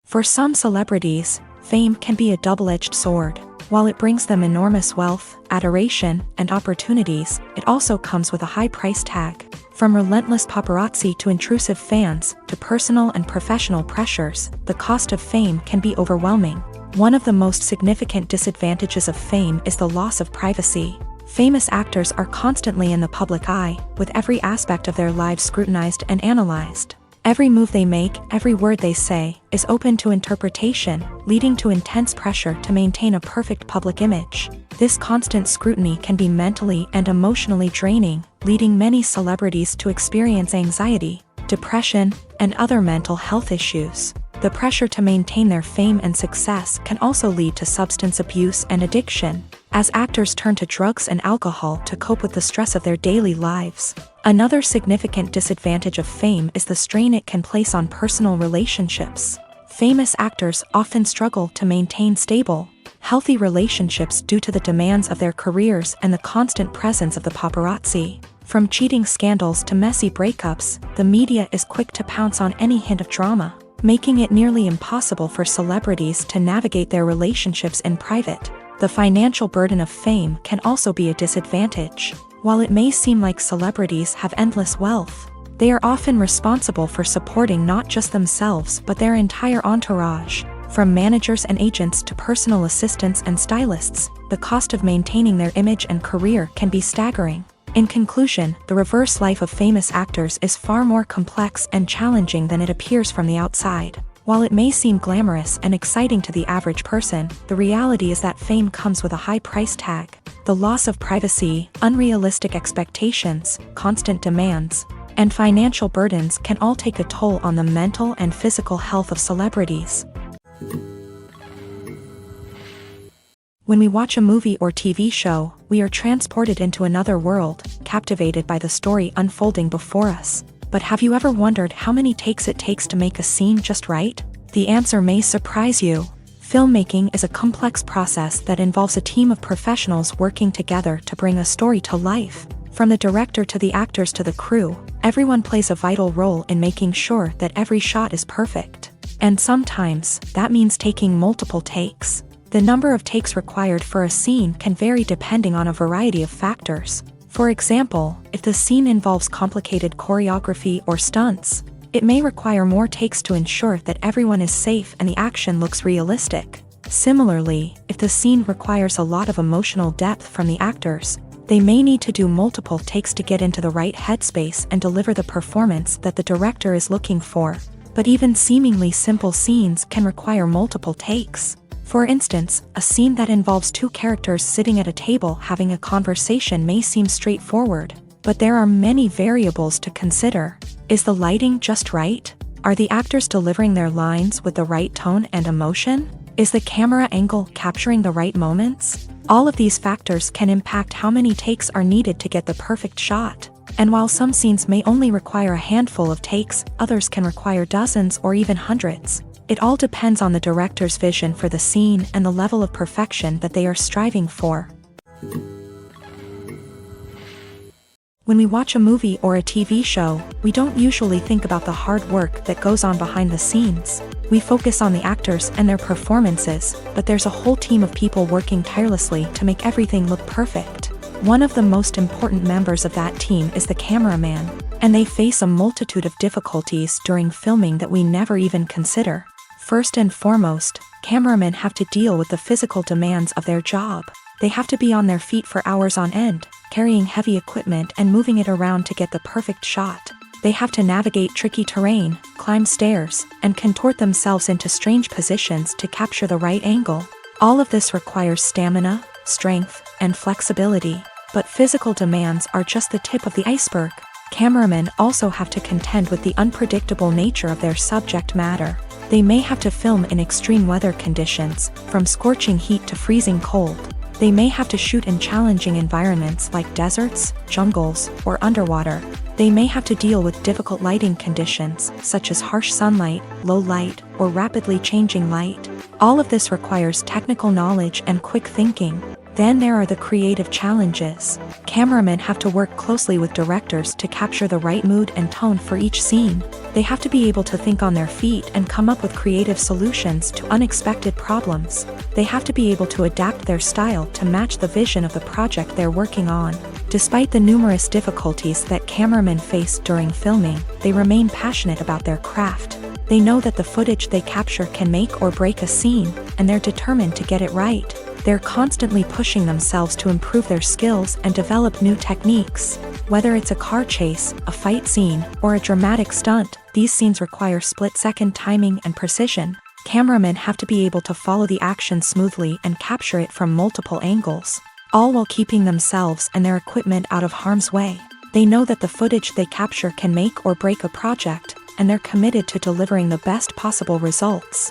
For some celebrities, fame can be a double-edged sword. While it brings them enormous wealth, adoration, and opportunities, it also comes with a high price tag. From relentless paparazzi to intrusive fans, to personal and professional pressures, the cost of fame can be overwhelming. One of the most significant disadvantages of fame is the loss of privacy. Famous actors are constantly in the public eye, with every aspect of their lives scrutinized and analyzed. Every move they make, every word they say, is open to interpretation, leading to intense pressure to maintain a perfect public image. This constant scrutiny can be mentally and emotionally draining, leading many celebrities to experience anxiety, depression, and other mental health issues. The pressure to maintain their fame and success can also lead to substance abuse and addiction, as actors turn to drugs and alcohol to cope with the stress of their daily lives. Another significant disadvantage of fame is the strain it can place on personal relationships. Famous actors often struggle to maintain stable, healthy relationships due to the demands of their careers and the constant presence of the paparazzi. From cheating scandals to messy breakups, the media is quick to pounce on any hint of drama, making it nearly impossible for celebrities to navigate their relationships in private. The financial burden of fame can also be a disadvantage. While it may seem like celebrities have endless wealth, they are often responsible for supporting not just themselves but their entire entourage. From managers and agents to personal assistants and stylists, the cost of maintaining their image and career can be staggering. In conclusion, the reverse life of famous actors is far more complex and challenging than it appears from the outside. While it may seem glamorous and exciting to the average person, the reality is that fame comes with a high price tag. The loss of privacy, unrealistic expectations, constant demands, and financial burdens can all take a toll on the mental and physical health of celebrities. When we watch a movie or TV show, we are transported into another world, captivated by the story unfolding before us. But have you ever wondered how many takes it takes to make a scene just right? The answer may surprise you. Filmmaking is a complex process that involves a team of professionals working together to bring a story to life. From the director to the actors to the crew, everyone plays a vital role in making sure that every shot is perfect. And sometimes, that means taking multiple takes. The number of takes required for a scene can vary depending on a variety of factors. For example, if the scene involves complicated choreography or stunts, it may require more takes to ensure that everyone is safe and the action looks realistic. Similarly, if the scene requires a lot of emotional depth from the actors, they may need to do multiple takes to get into the right headspace and deliver the performance that the director is looking for. But even seemingly simple scenes can require multiple takes. For instance, a scene that involves two characters sitting at a table having a conversation may seem straightforward, but there are many variables to consider. Is the lighting just right? Are the actors delivering their lines with the right tone and emotion? Is the camera angle capturing the right moments? All of these factors can impact how many takes are needed to get the perfect shot. And while some scenes may only require a handful of takes, others can require dozens or even hundreds. It all depends on the director's vision for the scene and the level of perfection that they are striving for. When we watch a movie or a TV show, we don't usually think about the hard work that goes on behind the scenes. We focus on the actors and their performances, but there's a whole team of people working tirelessly to make everything look perfect. One of the most important members of that team is the cameraman, and they face a multitude of difficulties during filming that we never even consider. First and foremost, cameramen have to deal with the physical demands of their job. They have to be on their feet for hours on end, carrying heavy equipment and moving it around to get the perfect shot. They have to navigate tricky terrain, climb stairs, and contort themselves into strange positions to capture the right angle. All of this requires stamina, strength, and flexibility. But physical demands are just the tip of the iceberg. Cameramen also have to contend with the unpredictable nature of their subject matter. They may have to film in extreme weather conditions, from scorching heat to freezing cold. They may have to shoot in challenging environments like deserts, jungles, or underwater. They may have to deal with difficult lighting conditions, such as harsh sunlight, low light, or rapidly changing light. All of this requires technical knowledge and quick thinking. Then there are the creative challenges. Cameramen have to work closely with directors to capture the right mood and tone for each scene. They have to be able to think on their feet and come up with creative solutions to unexpected problems. They have to be able to adapt their style to match the vision of the project they're working on. Despite the numerous difficulties that cameramen face during filming, they remain passionate about their craft. They know that the footage they capture can make or break a scene, and they're determined to get it right. They're constantly pushing themselves to improve their skills and develop new techniques. Whether it's a car chase, a fight scene, or a dramatic stunt, these scenes require split-second timing and precision. Cameramen have to be able to follow the action smoothly and capture it from multiple angles, all while keeping themselves and their equipment out of harm's way. They know that the footage they capture can make or break a project, and they're committed to delivering the best possible results.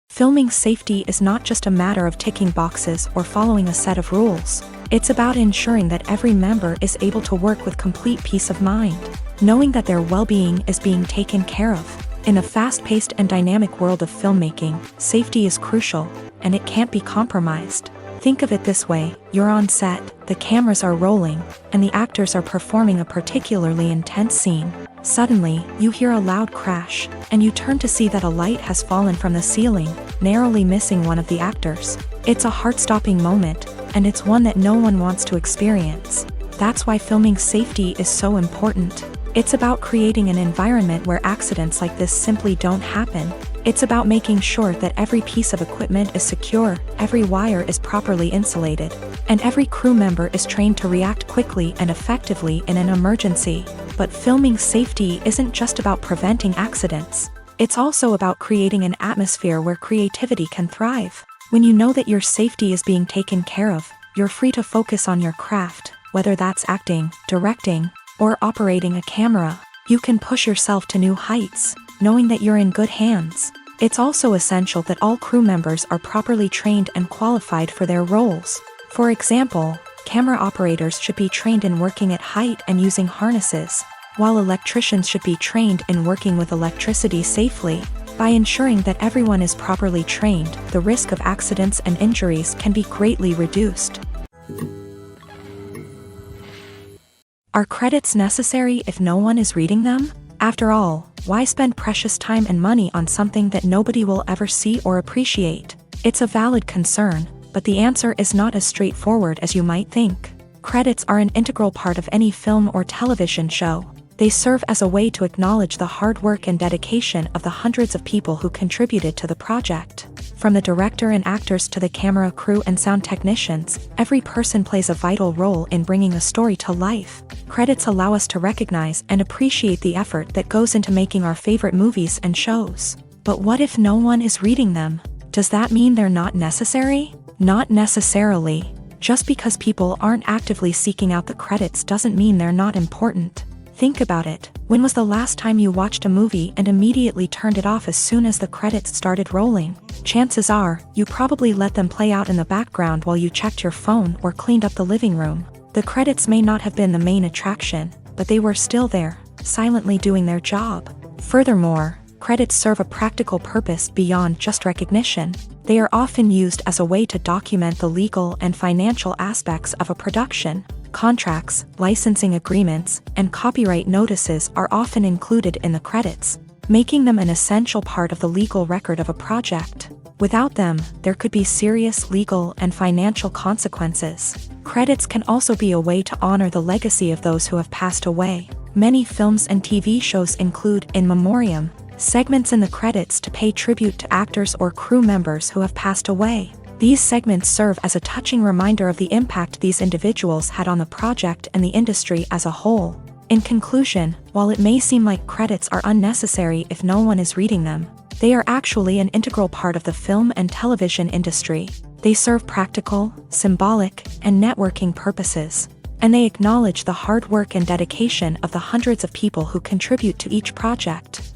Filming safety is not just a matter of ticking boxes or following a set of rules. It's about ensuring that every member is able to work with complete peace of mind, knowing that their well-being is being taken care of. In a fast-paced and dynamic world of filmmaking, safety is crucial, and it can't be compromised. Think of it this way: you're on set, the cameras are rolling, and the actors are performing a particularly intense scene. Suddenly, you hear a loud crash, and you turn to see that a light has fallen from the ceiling, narrowly missing one of the actors. It's a heart-stopping moment, and it's one that no one wants to experience. That's why filming safety is so important. It's about creating an environment where accidents like this simply don't happen. It's about making sure that every piece of equipment is secure, every wire is properly insulated, and every crew member is trained to react quickly and effectively in an emergency. But filming safety isn't just about preventing accidents. It's also about creating an atmosphere where creativity can thrive. When you know that your safety is being taken care of, you're free to focus on your craft, whether that's acting, directing, or operating a camera. You can push yourself to new heights, knowing that you're in good hands. It's also essential that all crew members are properly trained and qualified for their roles. For example, camera operators should be trained in working at height and using harnesses, while electricians should be trained in working with electricity safely. By ensuring that everyone is properly trained, the risk of accidents and injuries can be greatly reduced. Are credits necessary if no one is reading them? After all, why spend precious time and money on something that nobody will ever see or appreciate? It's a valid concern, but the answer is not as straightforward as you might think. Credits are an integral part of any film or television show. They serve as a way to acknowledge the hard work and dedication of the hundreds of people who contributed to the project. From the director and actors to the camera crew and sound technicians, every person plays a vital role in bringing a story to life. Credits allow us to recognize and appreciate the effort that goes into making our favorite movies and shows. But what if no one is reading them? Does that mean they're not necessary? Not necessarily. Just because people aren't actively seeking out the credits doesn't mean they're not important. Think about it. When was the last time you watched a movie and immediately turned it off as soon as the credits started rolling? Chances are, you probably let them play out in the background while you checked your phone or cleaned up the living room. The credits may not have been the main attraction, but they were still there, silently doing their job. Furthermore, credits serve a practical purpose beyond just recognition. They are often used as a way to document the legal and financial aspects of a production. Contracts, licensing agreements, and copyright notices are often included in the credits, making them an essential part of the legal record of a project. Without them, there could be serious legal and financial consequences. Credits can also be a way to honor the legacy of those who have passed away. Many films and TV shows include in memoriam segments in the credits to pay tribute to actors or crew members who have passed away. These segments serve as a touching reminder of the impact these individuals had on the project and the industry as a whole. In conclusion, while it may seem like credits are unnecessary if no one is reading them, they are actually an integral part of the film and television industry. They serve practical, symbolic, and networking purposes, and they acknowledge the hard work and dedication of the hundreds of people who contribute to each project.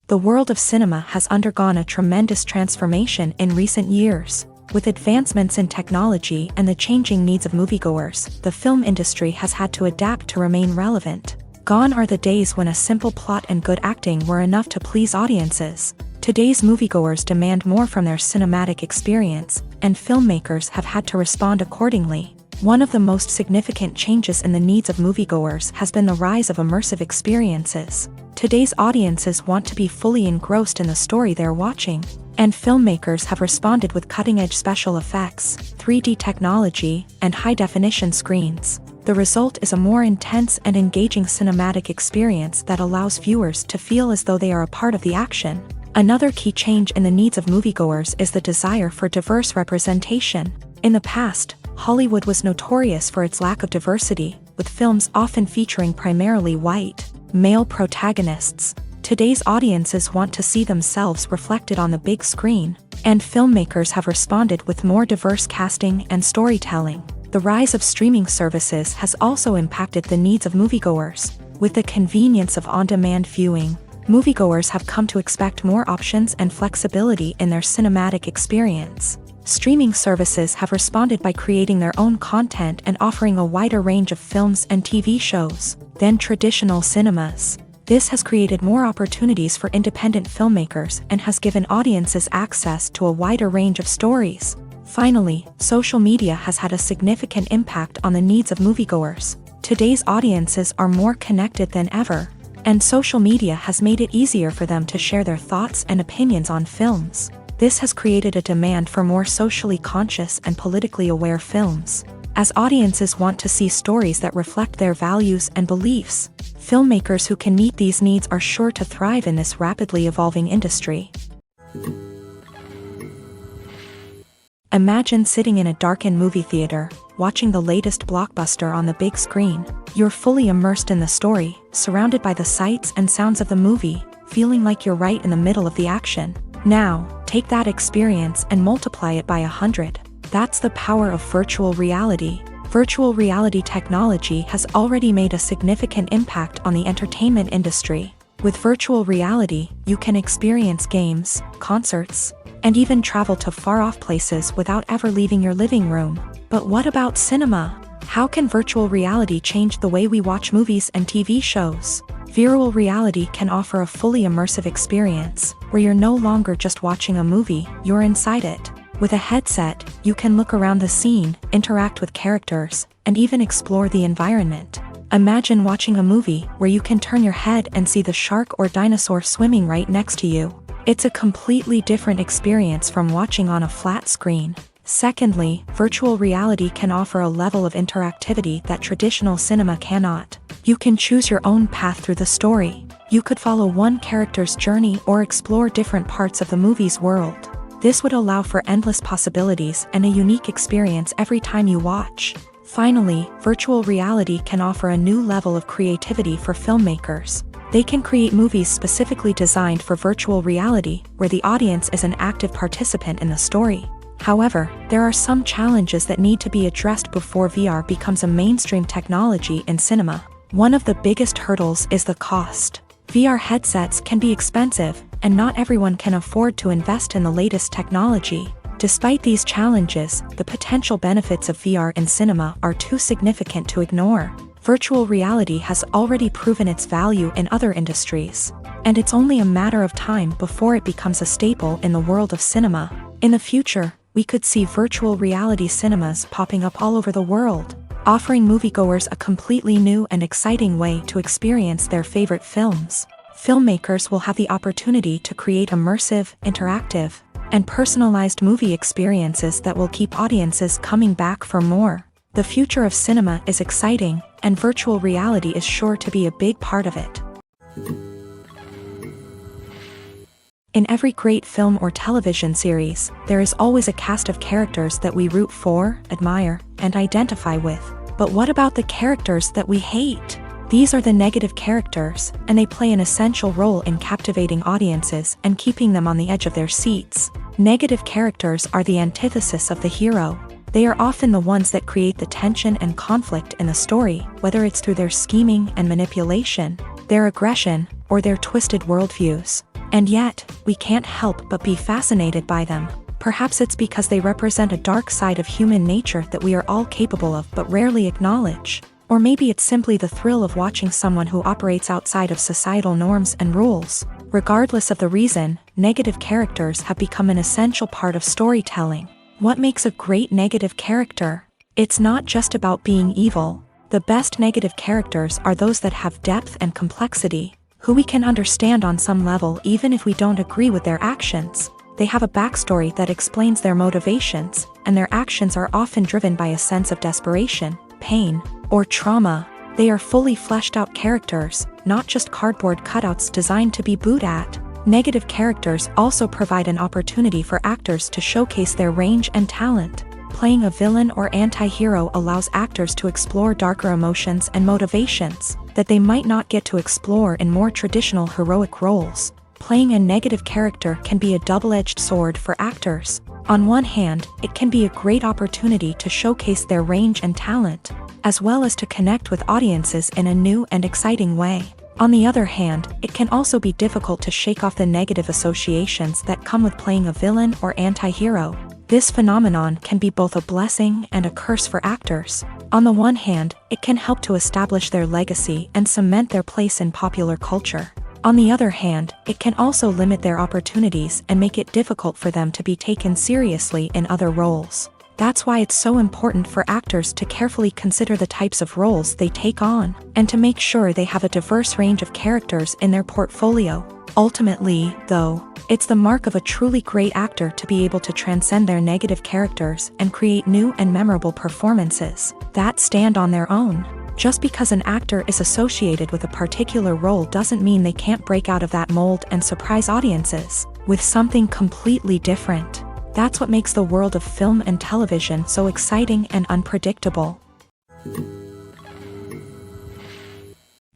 The world of cinema has undergone a tremendous transformation in recent years. With advancements in technology and the changing needs of moviegoers, the film industry has had to adapt to remain relevant. Gone are the days when a simple plot and good acting were enough to please audiences. Today's moviegoers demand more from their cinematic experience, and filmmakers have had to respond accordingly. One of the most significant changes in the needs of moviegoers has been the rise of immersive experiences. Today's audiences want to be fully engrossed in the story they're watching, and filmmakers have responded with cutting-edge special effects, 3D technology, and high-definition screens. The result is a more intense and engaging cinematic experience that allows viewers to feel as though they are a part of the action. Another key change in the needs of moviegoers is the desire for diverse representation. In the past, Hollywood was notorious for its lack of diversity, with films often featuring primarily white, male protagonists. Today's audiences want to see themselves reflected on the big screen, and filmmakers have responded with more diverse casting and storytelling. The rise of streaming services has also impacted the needs of moviegoers. With the convenience of on-demand viewing, moviegoers have come to expect more options and flexibility in their cinematic experience. Streaming services have responded by creating their own content and offering a wider range of films and TV shows than traditional cinemas. This has created more opportunities for independent filmmakers and has given audiences access to a wider range of stories. Finally, social media has had a significant impact on the needs of moviegoers. Today's audiences are more connected than ever, and social media has made it easier for them to share their thoughts and opinions on films. This has created a demand for more socially conscious and politically aware films. As audiences want to see stories that reflect their values and beliefs, filmmakers who can meet these needs are sure to thrive in this rapidly evolving industry. Imagine sitting in a darkened movie theater, watching the latest blockbuster on the big screen. You're fully immersed in the story, surrounded by the sights and sounds of the movie, feeling like you're right in the middle of the action. Now, take that experience and multiply it by 100. That's the power of virtual reality. Virtual reality technology has already made a significant impact on the entertainment industry. With virtual reality, you can experience games, concerts, and even travel to far-off places without ever leaving your living room. But what about cinema? How can virtual reality change the way we watch movies and TV shows? Virtual reality can offer a fully immersive experience, where you're no longer just watching a movie, you're inside it. With a headset, you can look around the scene, interact with characters, and even explore the environment. Imagine watching a movie where you can turn your head and see the shark or dinosaur swimming right next to you. It's a completely different experience from watching on a flat screen. Secondly, virtual reality can offer a level of interactivity that traditional cinema cannot. You can choose your own path through the story. You could follow one character's journey or explore different parts of the movie's world. This would allow for endless possibilities and a unique experience every time you watch. Finally, virtual reality can offer a new level of creativity for filmmakers. They can create movies specifically designed for virtual reality, where the audience is an active participant in the story. However, there are some challenges that need to be addressed before VR becomes a mainstream technology in cinema. One of the biggest hurdles is the cost. VR headsets can be expensive, and not everyone can afford to invest in the latest technology. Despite these challenges, the potential benefits of VR in cinema are too significant to ignore. Virtual reality has already proven its value in other industries, and it's only a matter of time before it becomes a staple in the world of cinema. In the future, we could see virtual reality cinemas popping up all over the world, offering moviegoers a completely new and exciting way to experience their favorite films. Filmmakers will have the opportunity to create immersive, interactive, and personalized movie experiences that will keep audiences coming back for more. The future of cinema is exciting, and virtual reality is sure to be a big part of it. In every great film or television series, there is always a cast of characters that we root for, admire, and identify with. But what about the characters that we hate? These are the negative characters, and they play an essential role in captivating audiences and keeping them on the edge of their seats. Negative characters are the antithesis of the hero. They are often the ones that create the tension and conflict in the story, whether it's through their scheming and manipulation, their aggression, or their twisted worldviews. And yet, we can't help but be fascinated by them. Perhaps it's because they represent a dark side of human nature that we are all capable of but rarely acknowledge. Or maybe it's simply the thrill of watching someone who operates outside of societal norms and rules. Regardless of the reason, negative characters have become an essential part of storytelling. What makes a great negative character? It's not just about being evil. The best negative characters are those that have depth and complexity, who we can understand on some level even if we don't agree with their actions. They have a backstory that explains their motivations, and their actions are often driven by a sense of desperation, pain, or trauma. They are fully fleshed out characters, not just cardboard cutouts designed to be booed at. Negative characters also provide an opportunity for actors to showcase their range and talent. Playing a villain or anti-hero allows actors to explore darker emotions and motivations that they might not get to explore in more traditional heroic roles. Playing a negative character can be a double-edged sword for actors. On one hand, it can be a great opportunity to showcase their range and talent, as well as to connect with audiences in a new and exciting way. On the other hand, it can also be difficult to shake off the negative associations that come with playing a villain or anti-hero. This phenomenon can be both a blessing and a curse for actors. On the one hand, it can help to establish their legacy and cement their place in popular culture. On the other hand, it can also limit their opportunities and make it difficult for them to be taken seriously in other roles. That's why it's so important for actors to carefully consider the types of roles they take on, and to make sure they have a diverse range of characters in their portfolio. Ultimately, though, it's the mark of a truly great actor to be able to transcend their negative characters and create new and memorable performances that stand on their own. Just because an actor is associated with a particular role doesn't mean they can't break out of that mold and surprise audiences with something completely different. That's what makes the world of film and television so exciting and unpredictable.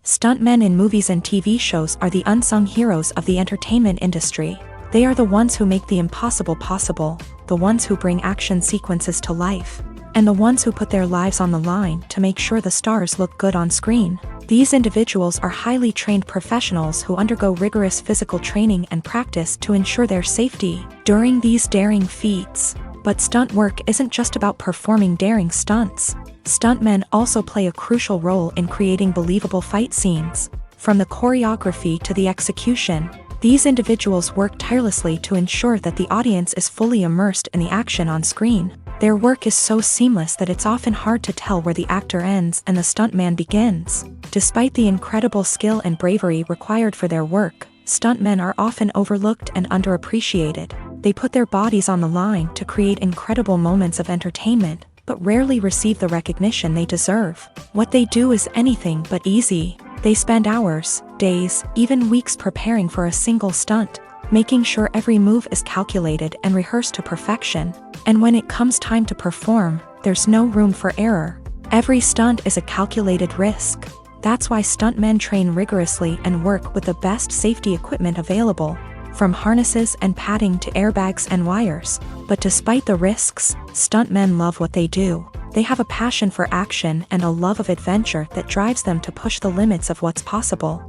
Stuntmen in movies and TV shows are the unsung heroes of the entertainment industry. They are the ones who make the impossible possible, the ones who bring action sequences to life, and the ones who put their lives on the line to make sure the stars look good on screen. These individuals are highly trained professionals who undergo rigorous physical training and practice to ensure their safety during these daring feats. But stunt work isn't just about performing daring stunts. Stuntmen also play a crucial role in creating believable fight scenes. From the choreography to the execution, these individuals work tirelessly to ensure that the audience is fully immersed in the action on screen. Their work is so seamless that it's often hard to tell where the actor ends and the stuntman begins. Despite the incredible skill and bravery required for their work, stuntmen are often overlooked and underappreciated. They put their bodies on the line to create incredible moments of entertainment, but rarely receive the recognition they deserve. What they do is anything but easy. They spend hours, days, even weeks preparing for a single stunt, making sure every move is calculated and rehearsed to perfection. And when it comes time to perform, there's no room for error. Every stunt is a calculated risk. That's why stuntmen train rigorously and work with the best safety equipment available, from harnesses and padding to airbags and wires. But despite the risks, stuntmen love what they do. They have a passion for action and a love of adventure that drives them to push the limits of what's possible.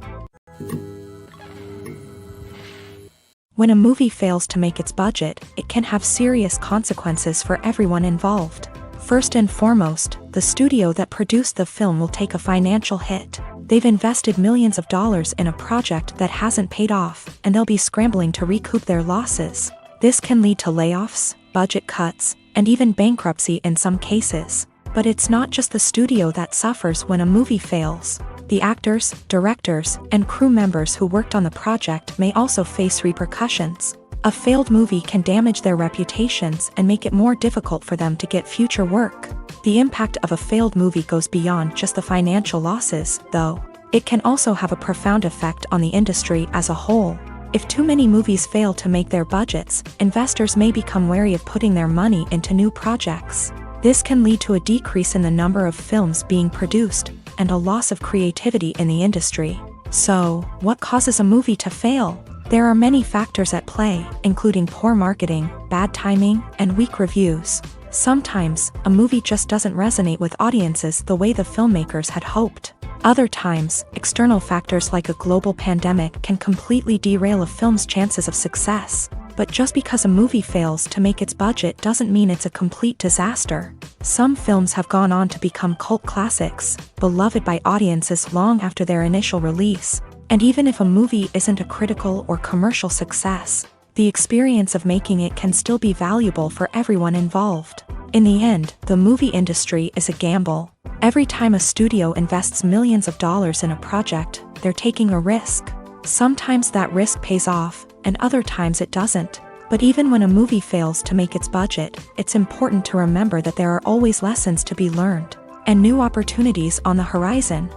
When a movie fails to make its budget, it can have serious consequences for everyone involved. First and foremost, the studio that produced the film will take a financial hit. They've invested millions of dollars in a project that hasn't paid off, and they'll be scrambling to recoup their losses. This can lead to layoffs, budget cuts, and even bankruptcy in some cases. But it's not just the studio that suffers when a movie fails. The actors, directors, and crew members who worked on the project may also face repercussions. A failed movie can damage their reputations and make it more difficult for them to get future work. The impact of a failed movie goes beyond just the financial losses, though. It can also have a profound effect on the industry as a whole. If too many movies fail to make their budgets, investors may become wary of putting their money into new projects. This can lead to a decrease in the number of films being produced, and a loss of creativity in the industry. So, what causes a movie to fail? There are many factors at play, including poor marketing, bad timing, and weak reviews. Sometimes, a movie just doesn't resonate with audiences the way the filmmakers had hoped. Other times, external factors like a global pandemic can completely derail a film's chances of success. But just because a movie fails to make its budget doesn't mean it's a complete disaster. Some films have gone on to become cult classics, beloved by audiences long after their initial release. And even if a movie isn't a critical or commercial success, the experience of making it can still be valuable for everyone involved. In the end, the movie industry is a gamble. Every time a studio invests millions of dollars in a project, they're taking a risk. Sometimes that risk pays off, and other times it doesn't. But even when a movie fails to make its budget, it's important to remember that there are always lessons to be learned, and new opportunities on the horizon.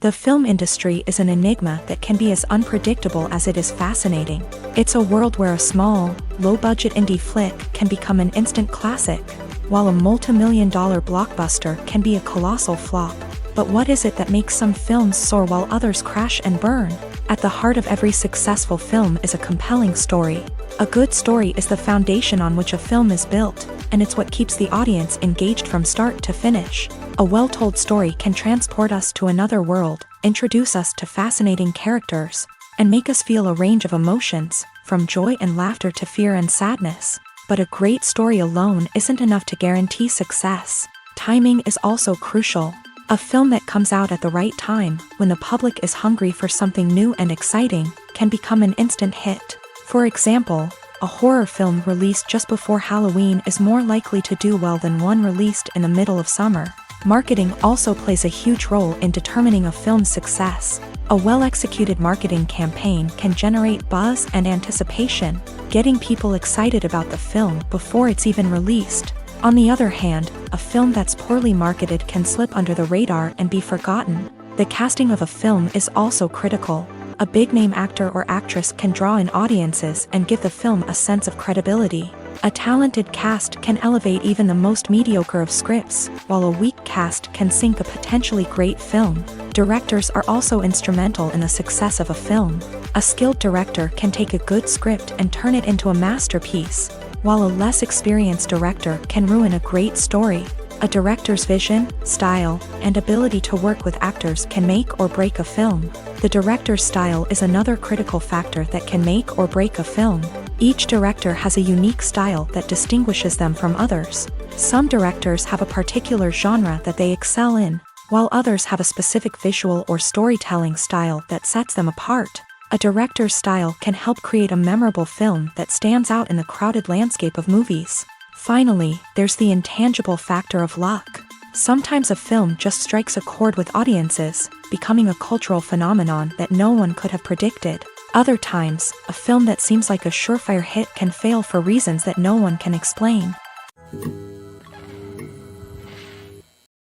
The film industry is an enigma that can be as unpredictable as it is fascinating. It's a world where a small, low-budget indie flick can become an instant classic, while a multi-million-dollar blockbuster can be a colossal flop. But what is it that makes some films soar while others crash and burn? At the heart of every successful film is a compelling story. A good story is the foundation on which a film is built, and it's what keeps the audience engaged from start to finish. A well-told story can transport us to another world, introduce us to fascinating characters, and make us feel a range of emotions, from joy and laughter to fear and sadness. But a great story alone isn't enough to guarantee success. Timing is also crucial. A film that comes out at the right time, when the public is hungry for something new and exciting, can become an instant hit. For example, a horror film released just before Halloween is more likely to do well than one released in the middle of summer. Marketing also plays a huge role in determining a film's success. A well-executed marketing campaign can generate buzz and anticipation, getting people excited about the film before it's even released. On the other hand, a film that's poorly marketed can slip under the radar and be forgotten. The casting of a film is also critical. A big-name actor or actress can draw in audiences and give the film a sense of credibility. A talented cast can elevate even the most mediocre of scripts, while a weak cast can sink a potentially great film. Directors are also instrumental in the success of a film. A skilled director can take a good script and turn it into a masterpiece, while a less experienced director can ruin a great story. A director's vision, style, and ability to work with actors can make or break a film. The director's style is another critical factor that can make or break a film. Each director has a unique style that distinguishes them from others. Some directors have a particular genre that they excel in, while others have a specific visual or storytelling style that sets them apart. A director's style can help create a memorable film that stands out in the crowded landscape of movies. Finally, there's the intangible factor of luck. Sometimes a film just strikes a chord with audiences, becoming a cultural phenomenon that no one could have predicted. Other times, a film that seems like a surefire hit can fail for reasons that no one can explain.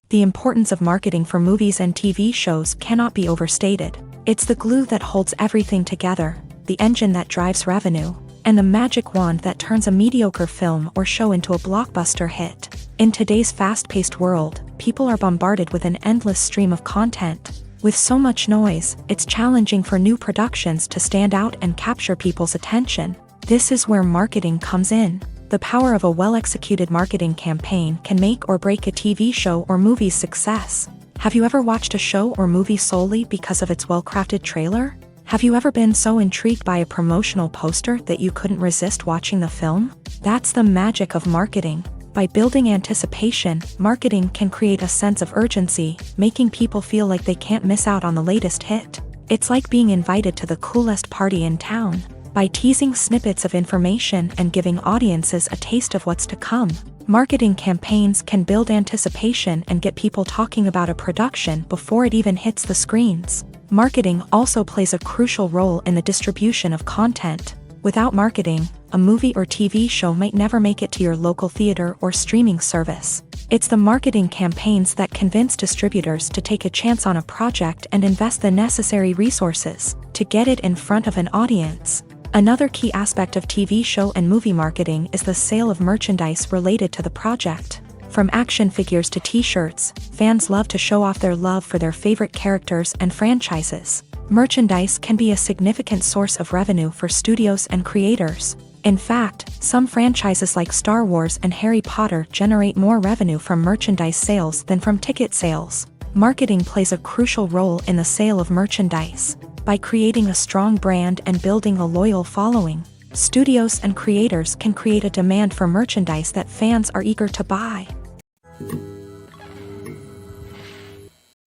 The importance of marketing for movies and TV shows cannot be overstated. It's the glue that holds everything together, the engine that drives revenue, and the magic wand that turns a mediocre film or show into a blockbuster hit. In today's fast-paced world, people are bombarded with an endless stream of content. With so much noise, it's challenging for new productions to stand out and capture people's attention. This is where marketing comes in. The power of a well-executed marketing campaign can make or break a TV show or movie's success. Have you ever watched a show or movie solely because of its well-crafted trailer? Have you ever been so intrigued by a promotional poster that you couldn't resist watching the film? That's the magic of marketing. By building anticipation, marketing can create a sense of urgency, making people feel like they can't miss out on the latest hit. It's like being invited to the coolest party in town. By teasing snippets of information and giving audiences a taste of what's to come, marketing campaigns can build anticipation and get people talking about a production before it even hits the screens. Marketing also plays a crucial role in the distribution of content. Without marketing, a movie or TV show might never make it to your local theater or streaming service. It's the marketing campaigns that convince distributors to take a chance on a project and invest the necessary resources to get it in front of an audience. Another key aspect of TV show and movie marketing is the sale of merchandise related to the project. From action figures to t-shirts, fans love to show off their love for their favorite characters and franchises. Merchandise can be a significant source of revenue for studios and creators. In fact, some franchises like Star Wars and Harry Potter generate more revenue from merchandise sales than from ticket sales. Marketing plays a crucial role in the sale of merchandise. By creating a strong brand and building a loyal following, studios and creators can create a demand for merchandise that fans are eager to buy.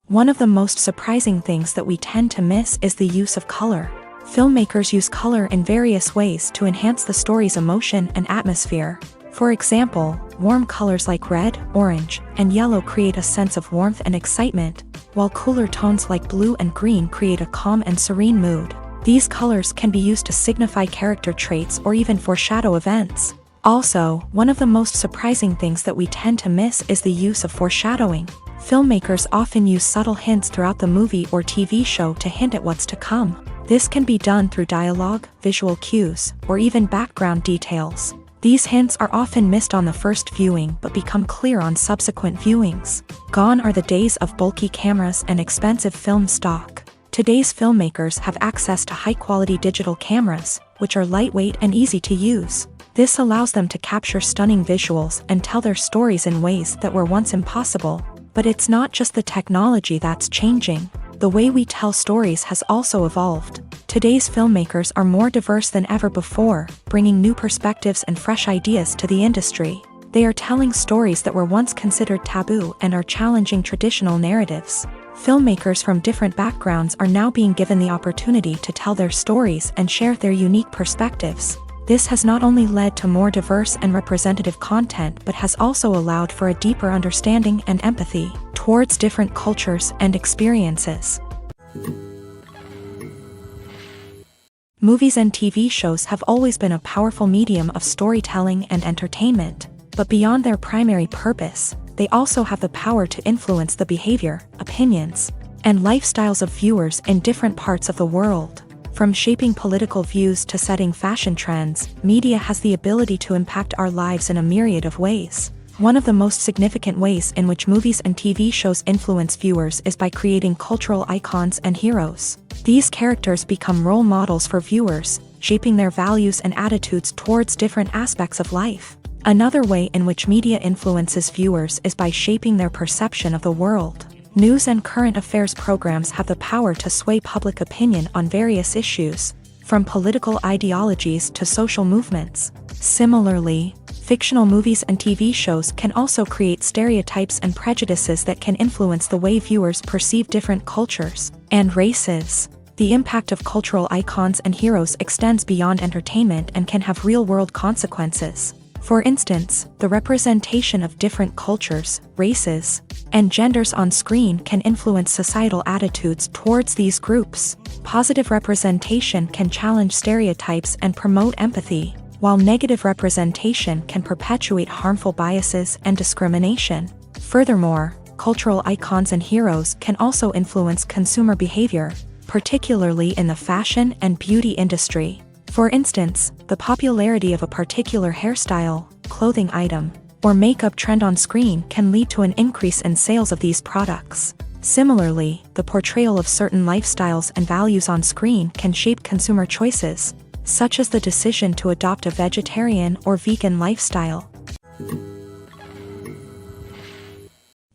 One of the most surprising things that we tend to miss is the use of color. Filmmakers use color in various ways to enhance the story's emotion and atmosphere. For example, warm colors like red, orange, and yellow create a sense of warmth and excitement, while cooler tones like blue and green create a calm and serene mood. These colors can be used to signify character traits or even foreshadow events. Also, one of the most surprising things that we tend to miss is the use of foreshadowing. Filmmakers often use subtle hints throughout the movie or TV show to hint at what's to come. This can be done through dialogue, visual cues, or even background details. These hints are often missed on the first viewing but become clear on subsequent viewings. Gone are the days of bulky cameras and expensive film stock. Today's filmmakers have access to high-quality digital cameras, which are lightweight and easy to use. This allows them to capture stunning visuals and tell their stories in ways that were once impossible. But it's not just the technology that's changing. The way we tell stories has also evolved. Today's filmmakers are more diverse than ever before, bringing new perspectives and fresh ideas to the industry. They are telling stories that were once considered taboo and are challenging traditional narratives. Filmmakers from different backgrounds are now being given the opportunity to tell their stories and share their unique perspectives. This has not only led to more diverse and representative content but has also allowed for a deeper understanding and empathy towards different cultures and experiences. Movies and TV shows have always been a powerful medium of storytelling and entertainment, but beyond their primary purpose, they also have the power to influence the behavior, opinions, and lifestyles of viewers in different parts of the world. From shaping political views to setting fashion trends, media has the ability to impact our lives in a myriad of ways. One of the most significant ways in which movies and TV shows influence viewers is by creating cultural icons and heroes. These characters become role models for viewers, shaping their values and attitudes towards different aspects of life. Another way in which media influences viewers is by shaping their perception of the world. News and current affairs programs have the power to sway public opinion on various issues, from political ideologies to social movements. Similarly, fictional movies and TV shows can also create stereotypes and prejudices that can influence the way viewers perceive different cultures and races. The impact of cultural icons and heroes extends beyond entertainment and can have real-world consequences. For instance, the representation of different cultures, races, and genders on screen can influence societal attitudes towards these groups. Positive representation can challenge stereotypes and promote empathy, while negative representation can perpetuate harmful biases and discrimination. Furthermore, cultural icons and heroes can also influence consumer behavior, particularly in the fashion and beauty industry. For instance, the popularity of a particular hairstyle, clothing item, or makeup trend on screen can lead to an increase in sales of these products. Similarly, the portrayal of certain lifestyles and values on screen can shape consumer choices, such as the decision to adopt a vegetarian or vegan lifestyle.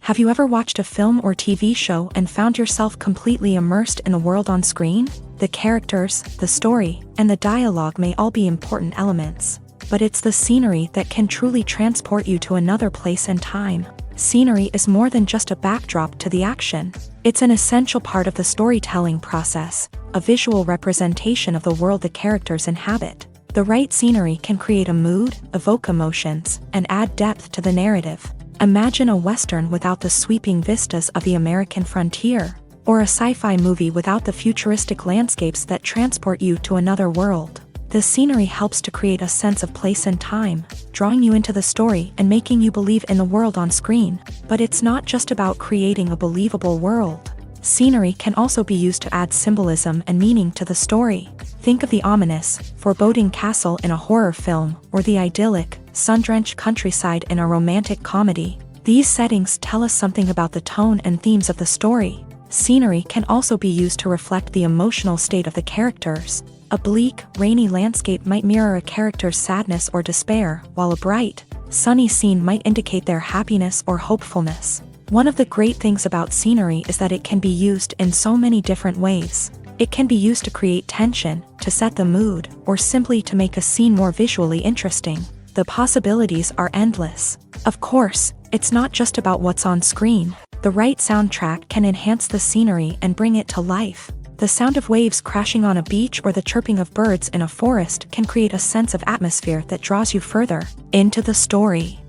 Have you ever watched a film or TV show and found yourself completely immersed in the world on screen? The characters, the story, and the dialogue may all be important elements, but it's the scenery that can truly transport you to another place and time. Scenery is more than just a backdrop to the action. It's an essential part of the storytelling process, a visual representation of the world the characters inhabit. The right scenery can create a mood, evoke emotions, and add depth to the narrative. Imagine a Western without the sweeping vistas of the American frontier, or a sci-fi movie without the futuristic landscapes that transport you to another world. The scenery helps to create a sense of place and time, drawing you into the story and making you believe in the world on screen. But it's not just about creating a believable world. Scenery can also be used to add symbolism and meaning to the story. Think of the ominous, foreboding castle in a horror film, or the idyllic, sun-drenched countryside in a romantic comedy. These settings tell us something about the tone and themes of the story. Scenery can also be used to reflect the emotional state of the characters. A bleak, rainy landscape might mirror a character's sadness or despair, while a bright, sunny scene might indicate their happiness or hopefulness. One of the great things about scenery is that it can be used in so many different ways. It can be used to create tension, to set the mood, or simply to make a scene more visually interesting. The possibilities are endless. Of course, it's not just about what's on screen. The right soundtrack can enhance the scenery and bring it to life. The sound of waves crashing on a beach or the chirping of birds in a forest can create a sense of atmosphere that draws you further into the story.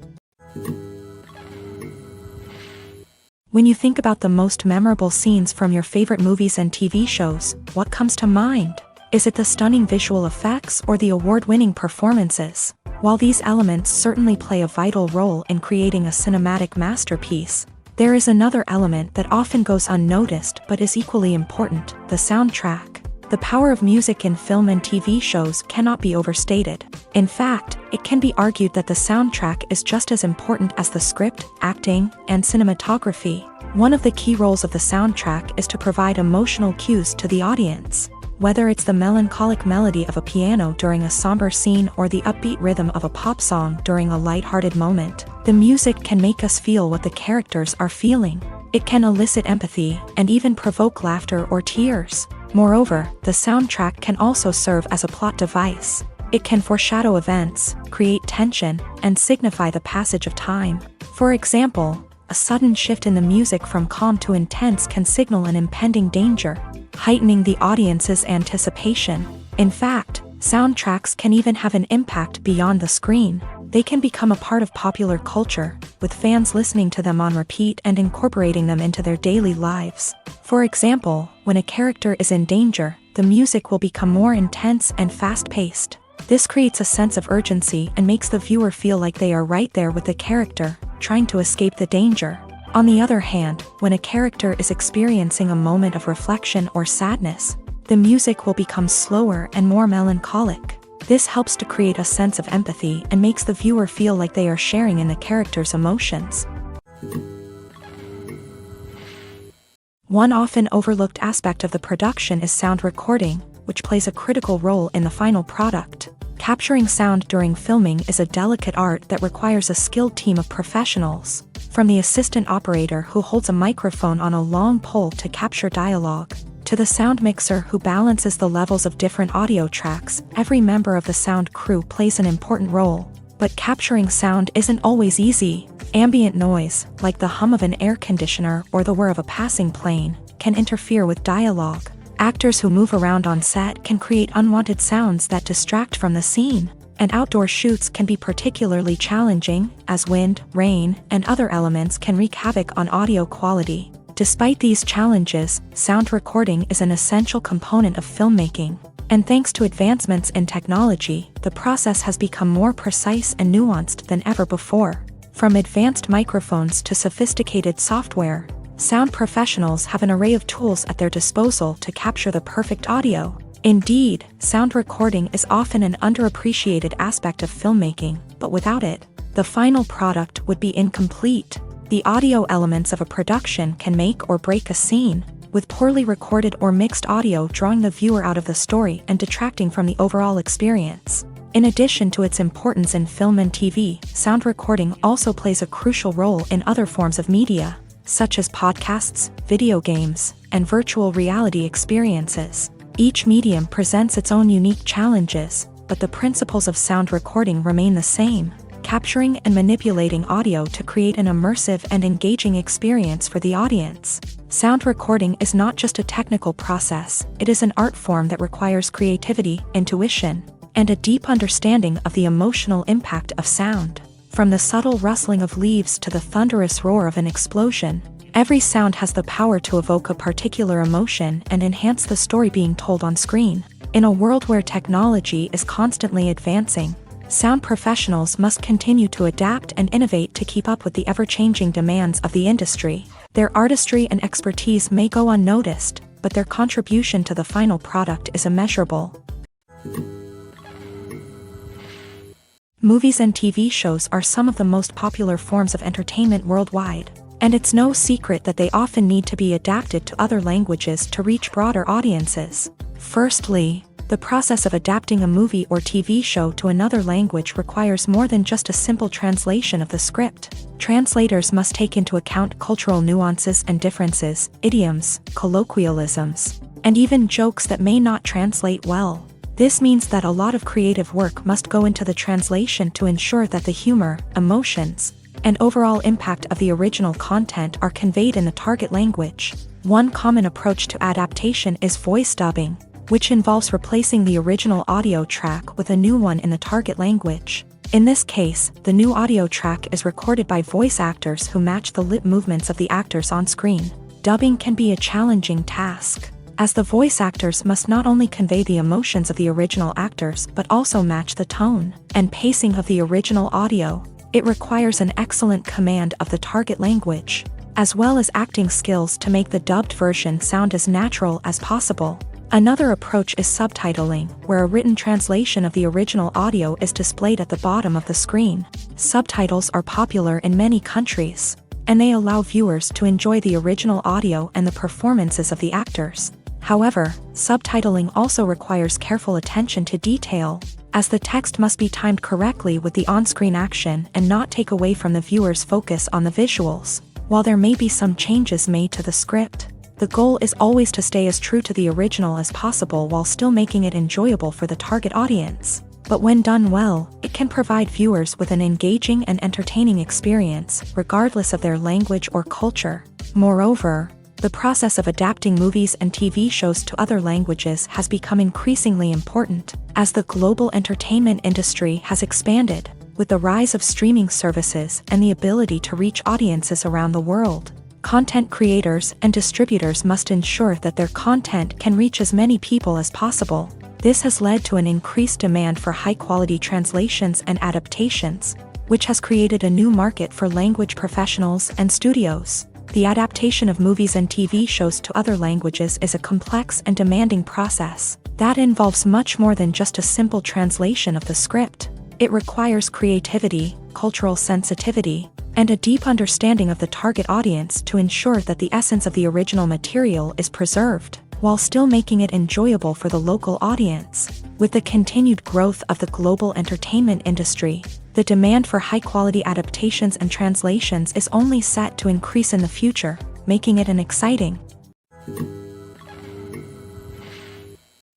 When you think about the most memorable scenes from your favorite movies and TV shows, what comes to mind? Is it the stunning visual effects or the award-winning performances? While these elements certainly play a vital role in creating a cinematic masterpiece, there is another element that often goes unnoticed but is equally important: the soundtrack. The power of music in film and TV shows cannot be overstated. In fact, it can be argued that the soundtrack is just as important as the script, acting, and cinematography. One of the key roles of the soundtrack is to provide emotional cues to the audience. Whether it's the melancholic melody of a piano during a somber scene or the upbeat rhythm of a pop song during a lighthearted moment, the music can make us feel what the characters are feeling. It can elicit empathy and even provoke laughter or tears. Moreover, the soundtrack can also serve as a plot device. It can foreshadow events, create tension, and signify the passage of time. For example, a sudden shift in the music from calm to intense can signal an impending danger, heightening the audience's anticipation. In fact, soundtracks can even have an impact beyond the screen. They can become a part of popular culture, with fans listening to them on repeat and incorporating them into their daily lives. For example, when a character is in danger, the music will become more intense and fast-paced. This creates a sense of urgency and makes the viewer feel like they are right there with the character, trying to escape the danger. On the other hand, when a character is experiencing a moment of reflection or sadness, the music will become slower and more melancholic. This helps to create a sense of empathy and makes the viewer feel like they are sharing in the character's emotions. One often overlooked aspect of the production is sound recording, which plays a critical role in the final product. Capturing sound during filming is a delicate art that requires a skilled team of professionals. From the assistant operator who holds a microphone on a long pole to capture dialogue, to the sound mixer who balances the levels of different audio tracks, every member of the sound crew plays an important role. But capturing sound isn't always easy. Ambient noise, like the hum of an air conditioner or the whir of a passing plane, can interfere with dialogue. Actors who move around on set can create unwanted sounds that distract from the scene. And outdoor shoots can be particularly challenging, as wind, rain, and other elements can wreak havoc on audio quality. Despite these challenges, sound recording is an essential component of filmmaking. And thanks to advancements in technology, the process has become more precise and nuanced than ever before. From advanced microphones to sophisticated software, sound professionals have an array of tools at their disposal to capture the perfect audio. Indeed, sound recording is often an underappreciated aspect of filmmaking, but without it, the final product would be incomplete. The audio elements of a production can make or break a scene, with poorly recorded or mixed audio drawing the viewer out of the story and detracting from the overall experience. In addition to its importance in film and TV, sound recording also plays a crucial role in other forms of media, such as podcasts, video games, and virtual reality experiences. Each medium presents its own unique challenges, but the principles of sound recording remain the same, capturing and manipulating audio to create an immersive and engaging experience for the audience. Sound recording is not just a technical process, it is an art form that requires creativity, intuition, and a deep understanding of the emotional impact of sound. From the subtle rustling of leaves to the thunderous roar of an explosion, every sound has the power to evoke a particular emotion and enhance the story being told on screen. In a world where technology is constantly advancing, sound professionals must continue to adapt and innovate to keep up with the ever-changing demands of the industry. Their artistry and expertise may go unnoticed, but their contribution to the final product is immeasurable. Movies and TV shows are some of the most popular forms of entertainment worldwide, and it's no secret that they often need to be adapted to other languages to reach broader audiences. Firstly, the process of adapting a movie or TV show to another language requires more than just a simple translation of the script. Translators must take into account cultural nuances and differences, idioms, colloquialisms, and even jokes that may not translate well. This means that a lot of creative work must go into the translation to ensure that the humor, emotions, and overall impact of the original content are conveyed in the target language. One common approach to adaptation is voice dubbing, which involves replacing the original audio track with a new one in the target language. In this case, the new audio track is recorded by voice actors who match the lip movements of the actors on screen. Dubbing can be a challenging task, as the voice actors must not only convey the emotions of the original actors but also match the tone and pacing of the original audio. It requires an excellent command of the target language, as well as acting skills to make the dubbed version sound as natural as possible. Another approach is subtitling, where a written translation of the original audio is displayed at the bottom of the screen. Subtitles are popular in many countries, and they allow viewers to enjoy the original audio and the performances of the actors. However, subtitling also requires careful attention to detail, as the text must be timed correctly with the on-screen action and not take away from the viewer's focus on the visuals. While there may be some changes made to the script, the goal is always to stay as true to the original as possible while still making it enjoyable for the target audience. But when done well, it can provide viewers with an engaging and entertaining experience, regardless of their language or culture. Moreover, the process of adapting movies and TV shows to other languages has become increasingly important, as the global entertainment industry has expanded, with the rise of streaming services and the ability to reach audiences around the world. Content creators and distributors must ensure that their content can reach as many people as possible. This has led to an increased demand for high-quality translations and adaptations, which has created a new market for language professionals and studios. The adaptation of movies and TV shows to other languages is a complex and demanding process that involves much more than just a simple translation of the script. It requires creativity, cultural sensitivity, and a deep understanding of the target audience to ensure that the essence of the original material is preserved, while still making it enjoyable for the local audience. With the continued growth of the global entertainment industry, the demand for high-quality adaptations and translations is only set to increase in the future, making it an exciting.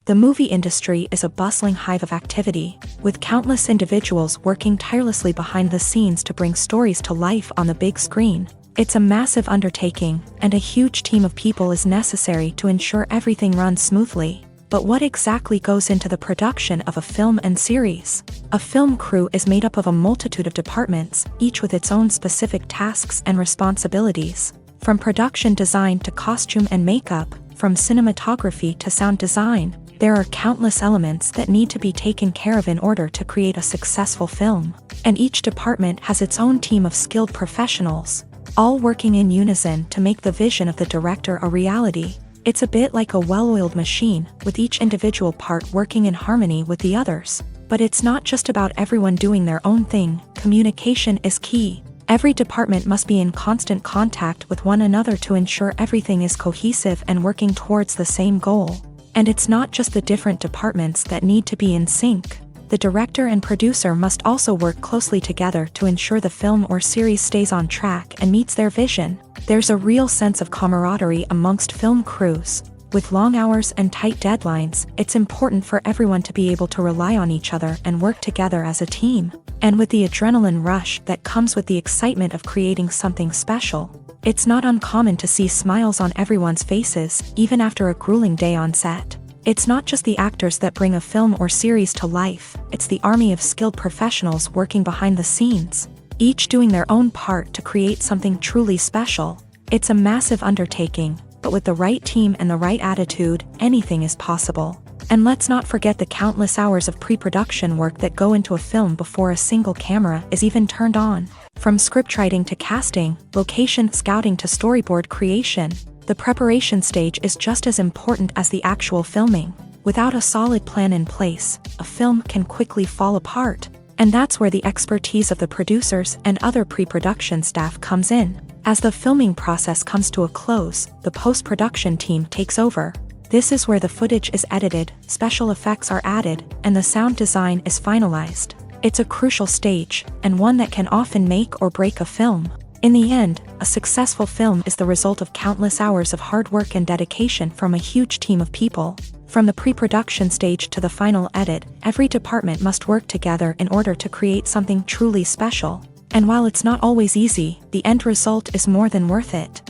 The movie industry is a bustling hive of activity, with countless individuals working tirelessly behind the scenes to bring stories to life on the big screen. It's a massive undertaking, and a huge team of people is necessary to ensure everything runs smoothly. But what exactly goes into the production of a film and series? A film crew is made up of a multitude of departments, each with its own specific tasks and responsibilities. From production design to costume and makeup, from cinematography to sound design, there are countless elements that need to be taken care of in order to create a successful film. And each department has its own team of skilled professionals, all working in unison to make the vision of the director a reality. It's a bit like a well-oiled machine, with each individual part working in harmony with the others. But it's not just about everyone doing their own thing. Communication is key. Every department must be in constant contact with one another to ensure everything is cohesive and working towards the same goal. And it's not just the different departments that need to be in sync. The director and producer must also work closely together to ensure the film or series stays on track and meets their vision. There's a real sense of camaraderie amongst film crews. With long hours and tight deadlines, it's important for everyone to be able to rely on each other and work together as a team. And with the adrenaline rush that comes with the excitement of creating something special, it's not uncommon to see smiles on everyone's faces, even after a grueling day on set. It's not just the actors that bring a film or series to life, it's the army of skilled professionals working behind the scenes, each doing their own part to create something truly special. It's a massive undertaking, but with the right team and the right attitude, anything is possible. And let's not forget the countless hours of pre-production work that go into a film before a single camera is even turned on. From scriptwriting to casting, location scouting to storyboard creation, the preparation stage is just as important as the actual filming. Without a solid plan in place, a film can quickly fall apart. And that's where the expertise of the producers and other pre-production staff comes in. As the filming process comes to a close, the post-production team takes over. This is where the footage is edited, special effects are added, and the sound design is finalized. It's a crucial stage, and one that can often make or break a film. In the end, a successful film is the result of countless hours of hard work and dedication from a huge team of people. From the pre-production stage to the final edit, every department must work together in order to create something truly special. And while it's not always easy, the end result is more than worth it.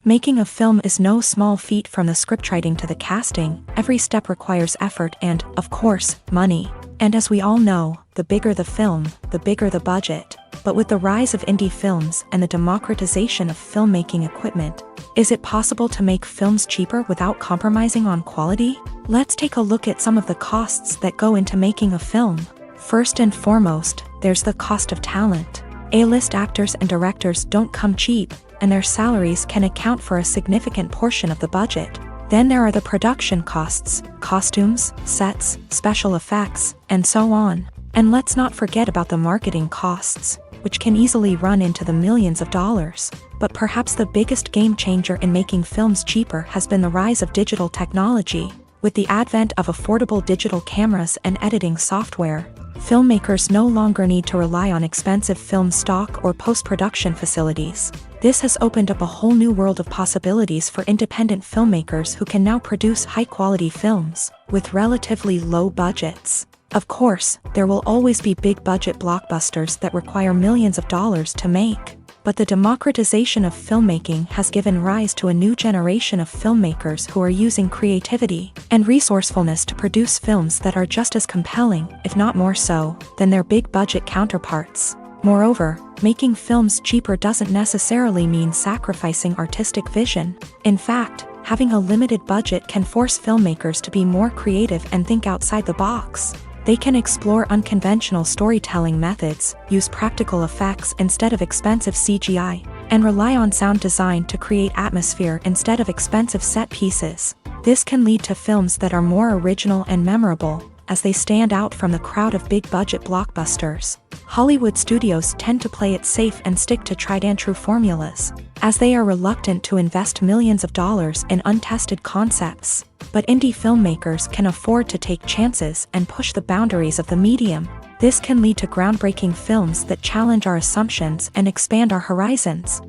Making a film is no small feat. From the scriptwriting to the casting, every step requires effort and, of course, money. And as we all know, the bigger the film, the bigger the budget. But with the rise of indie films and the democratization of filmmaking equipment, is it possible to make films cheaper without compromising on quality? Let's take a look at some of the costs that go into making a film. First and foremost, there's the cost of talent. A-list actors and directors don't come cheap, and their salaries can account for a significant portion of the budget. Then there are the production costs, costumes, sets, special effects, and so on. And let's not forget about the marketing costs. which can easily run into the millions of dollars. But perhaps the biggest game changer in making films cheaper has been the rise of digital technology. With the advent of affordable digital cameras and editing software, filmmakers no longer need to rely on expensive film stock or post-production facilities. This has opened up a whole new world of possibilities for independent filmmakers who can now produce high-quality films with relatively low budgets. Of course, there will always be big-budget blockbusters that require millions of dollars to make. But the democratization of filmmaking has given rise to a new generation of filmmakers who are using creativity and resourcefulness to produce films that are just as compelling, if not more so, than their big-budget counterparts. Moreover, making films cheaper doesn't necessarily mean sacrificing artistic vision. In fact, having a limited budget can force filmmakers to be more creative and think outside the box. They can explore unconventional storytelling methods, use practical effects instead of expensive CGI, and rely on sound design to create atmosphere instead of expensive set pieces. This can lead to films that are more original and memorable, as they stand out from the crowd of big-budget blockbusters. Hollywood studios tend to play it safe and stick to tried-and-true formulas, as they are reluctant to invest millions of dollars in untested concepts. But indie filmmakers can afford to take chances and push the boundaries of the medium. This can lead to groundbreaking films that challenge our assumptions and expand our horizons.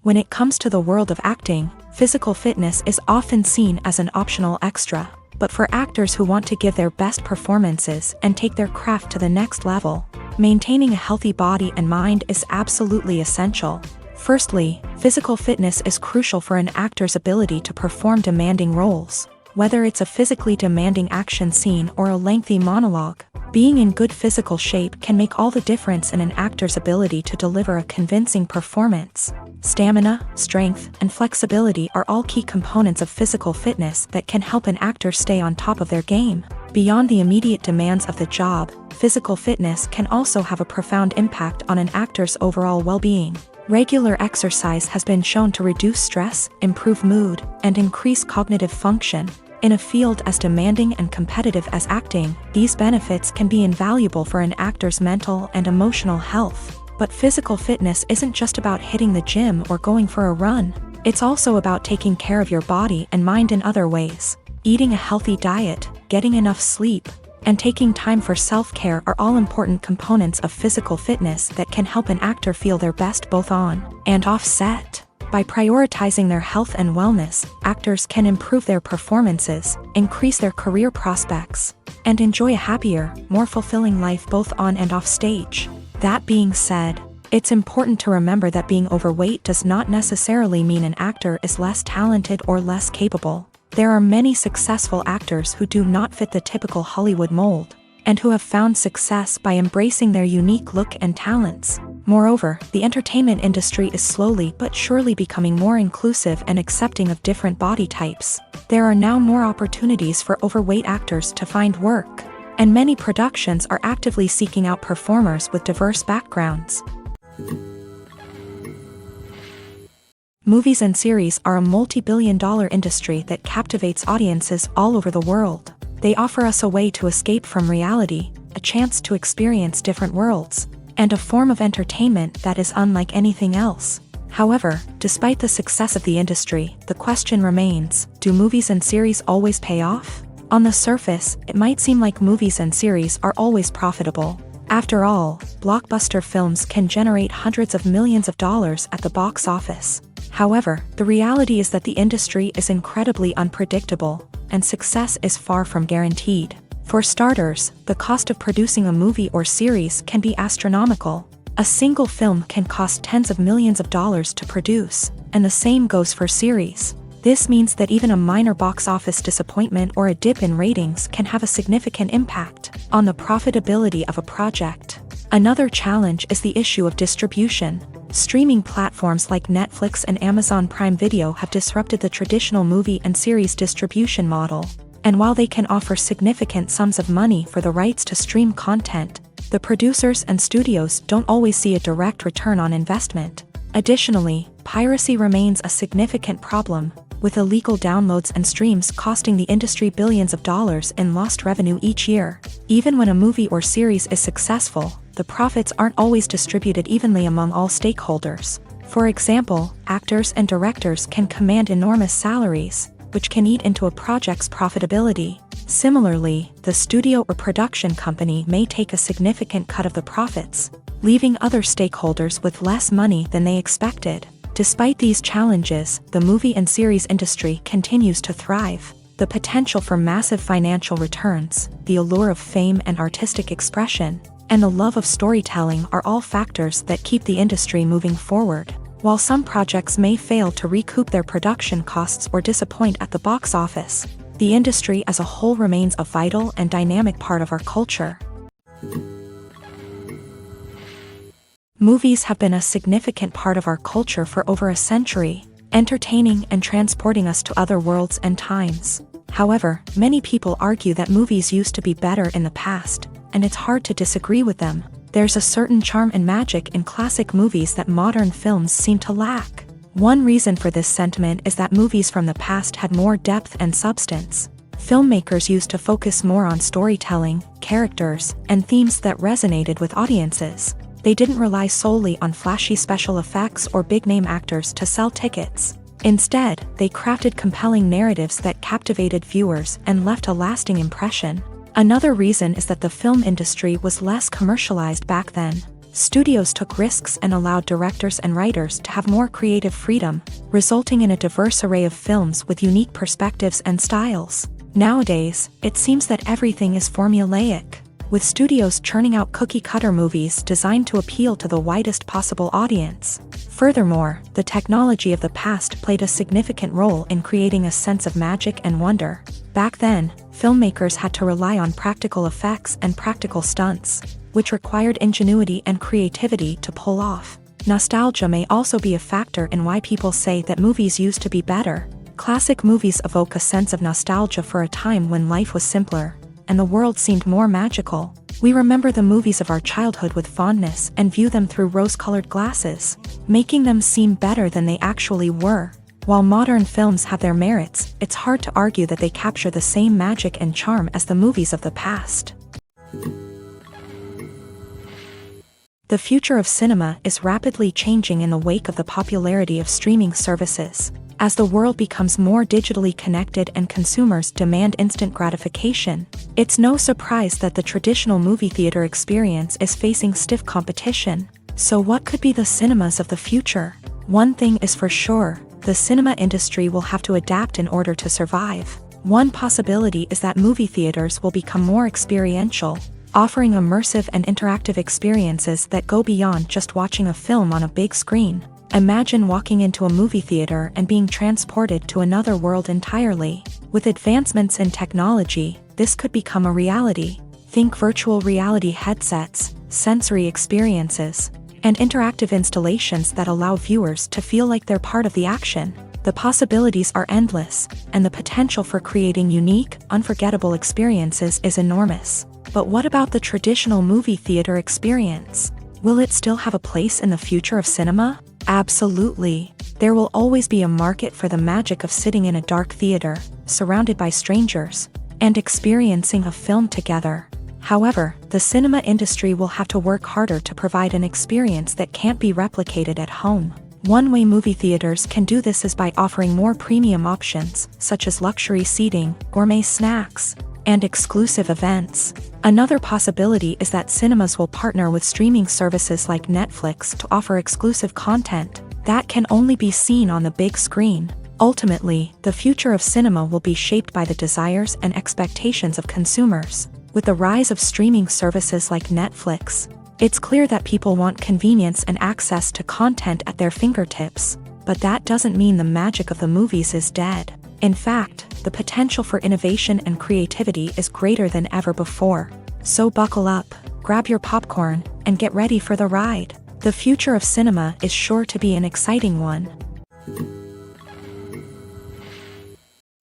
When it comes to the world of acting, physical fitness is often seen as an optional extra. But for actors who want to give their best performances and take their craft to the next level, maintaining a healthy body and mind is absolutely essential. Firstly, physical fitness is crucial for an actor's ability to perform demanding roles. Whether it's a physically demanding action scene or a lengthy monologue, being in good physical shape can make all the difference in an actor's ability to deliver a convincing performance. Stamina, strength, and flexibility are all key components of physical fitness that can help an actor stay on top of their game. Beyond the immediate demands of the job, physical fitness can also have a profound impact on an actor's overall well-being. Regular exercise has been shown to reduce stress, improve mood, and increase cognitive function. In a field as demanding and competitive as acting, these benefits can be invaluable for an actor's mental and emotional health. But physical fitness isn't just about hitting the gym or going for a run. It's also about taking care of your body and mind in other ways. Eating a healthy diet, getting enough sleep, and taking time for self-care are all important components of physical fitness that can help an actor feel their best both on and off set. By prioritizing their health and wellness, actors can improve their performances, increase their career prospects, and enjoy a happier, more fulfilling life both on and off stage. That being said, it's important to remember that being overweight does not necessarily mean an actor is less talented or less capable. There are many successful actors who do not fit the typical Hollywood mold, and who have found success by embracing their unique look and talents. Moreover, the entertainment industry is slowly but surely becoming more inclusive and accepting of different body types. There are now more opportunities for overweight actors to find work, and many productions are actively seeking out performers with diverse backgrounds. Movies and series are a multi-billion-dollar industry that captivates audiences all over the world. They offer us a way to escape from reality, a chance to experience different worlds, and a form of entertainment that is unlike anything else. However, despite the success of the industry, the question remains, do movies and series always pay off? On the surface, it might seem like movies and series are always profitable. After all, blockbuster films can generate hundreds of millions of dollars at the box office. However, the reality is that the industry is incredibly unpredictable, and success is far from guaranteed. For starters, the cost of producing a movie or series can be astronomical. A single film can cost tens of millions of dollars to produce, and the same goes for series. This means that even a minor box office disappointment or a dip in ratings can have a significant impact on the profitability of a project. Another challenge is the issue of distribution. Streaming platforms like Netflix and Amazon Prime Video have disrupted the traditional movie and series distribution model. And while they can offer significant sums of money for the rights to stream content, the producers and studios don't always see a direct return on investment. Additionally, piracy remains a significant problem. with illegal downloads and streams costing the industry billions of dollars in lost revenue each year. Even when a movie or series is successful, the profits aren't always distributed evenly among all stakeholders. For example, actors and directors can command enormous salaries, which can eat into a project's profitability. Similarly, the studio or production company may take a significant cut of the profits, leaving other stakeholders with less money than they expected. Despite these challenges, the movie and series industry continues to thrive. The potential for massive financial returns, the allure of fame and artistic expression, and the love of storytelling are all factors that keep the industry moving forward. While some projects may fail to recoup their production costs or disappoint at the box office, the industry as a whole remains a vital and dynamic part of our culture. Movies have been a significant part of our culture for over a century, entertaining and transporting us to other worlds and times. However, many people argue that movies used to be better in the past, and it's hard to disagree with them. There's a certain charm and magic in classic movies that modern films seem to lack. One reason for this sentiment is that movies from the past had more depth and substance. Filmmakers used to focus more on storytelling, characters, and themes that resonated with audiences. They didn't rely solely on flashy special effects or big-name actors to sell tickets. Instead, they crafted compelling narratives that captivated viewers and left a lasting impression. Another reason is that the film industry was less commercialized back then. Studios took risks and allowed directors and writers to have more creative freedom, resulting in a diverse array of films with unique perspectives and styles. Nowadays, it seems that everything is formulaic, with studios churning out cookie-cutter movies designed to appeal to the widest possible audience. Furthermore, the technology of the past played a significant role in creating a sense of magic and wonder. Back then, filmmakers had to rely on practical effects and practical stunts, which required ingenuity and creativity to pull off. Nostalgia may also be a factor in why people say that movies used to be better. Classic movies evoke a sense of nostalgia for a time when life was simpler, and the world seemed more magical. We remember the movies of our childhood with fondness and view them through rose-colored glasses, making them seem better than they actually were. While modern films have their merits, it's hard to argue that they capture the same magic and charm as the movies of the past. The future of cinema is rapidly changing in the wake of the popularity of streaming services. As the world becomes more digitally connected and consumers demand instant gratification, it's no surprise that the traditional movie theater experience is facing stiff competition. So what could be the cinemas of the future? One thing is for sure, the cinema industry will have to adapt in order to survive. One possibility is that movie theaters will become more experiential, offering immersive and interactive experiences that go beyond just watching a film on a big screen. Imagine walking into a movie theater and being transported to another world entirely. With advancements in technology, this could become a reality. Think virtual reality headsets, sensory experiences, and interactive installations that allow viewers to feel like they're part of the action. The possibilities are endless, and the potential for creating unique, unforgettable experiences is enormous. But what about the traditional movie theater experience? Will it still have a place in the future of cinema? Absolutely. There will always be a market for the magic of sitting in a dark theater, surrounded by strangers, and experiencing a film together. However, the cinema industry will have to work harder to provide an experience that can't be replicated at home. One way movie theaters can do this is by offering more premium options, such as luxury seating, gourmet snacks, and exclusive events. Another possibility is that cinemas will partner with streaming services like Netflix to offer exclusive content that can only be seen on the big screen. Ultimately, the future of cinema will be shaped by the desires and expectations of consumers. With the rise of streaming services like Netflix, it's clear that people want convenience and access to content at their fingertips. But that doesn't mean the magic of the movies is dead. In fact, the potential for innovation and creativity is greater than ever before. So buckle up, grab your popcorn, and get ready for the ride. The future of cinema is sure to be an exciting one.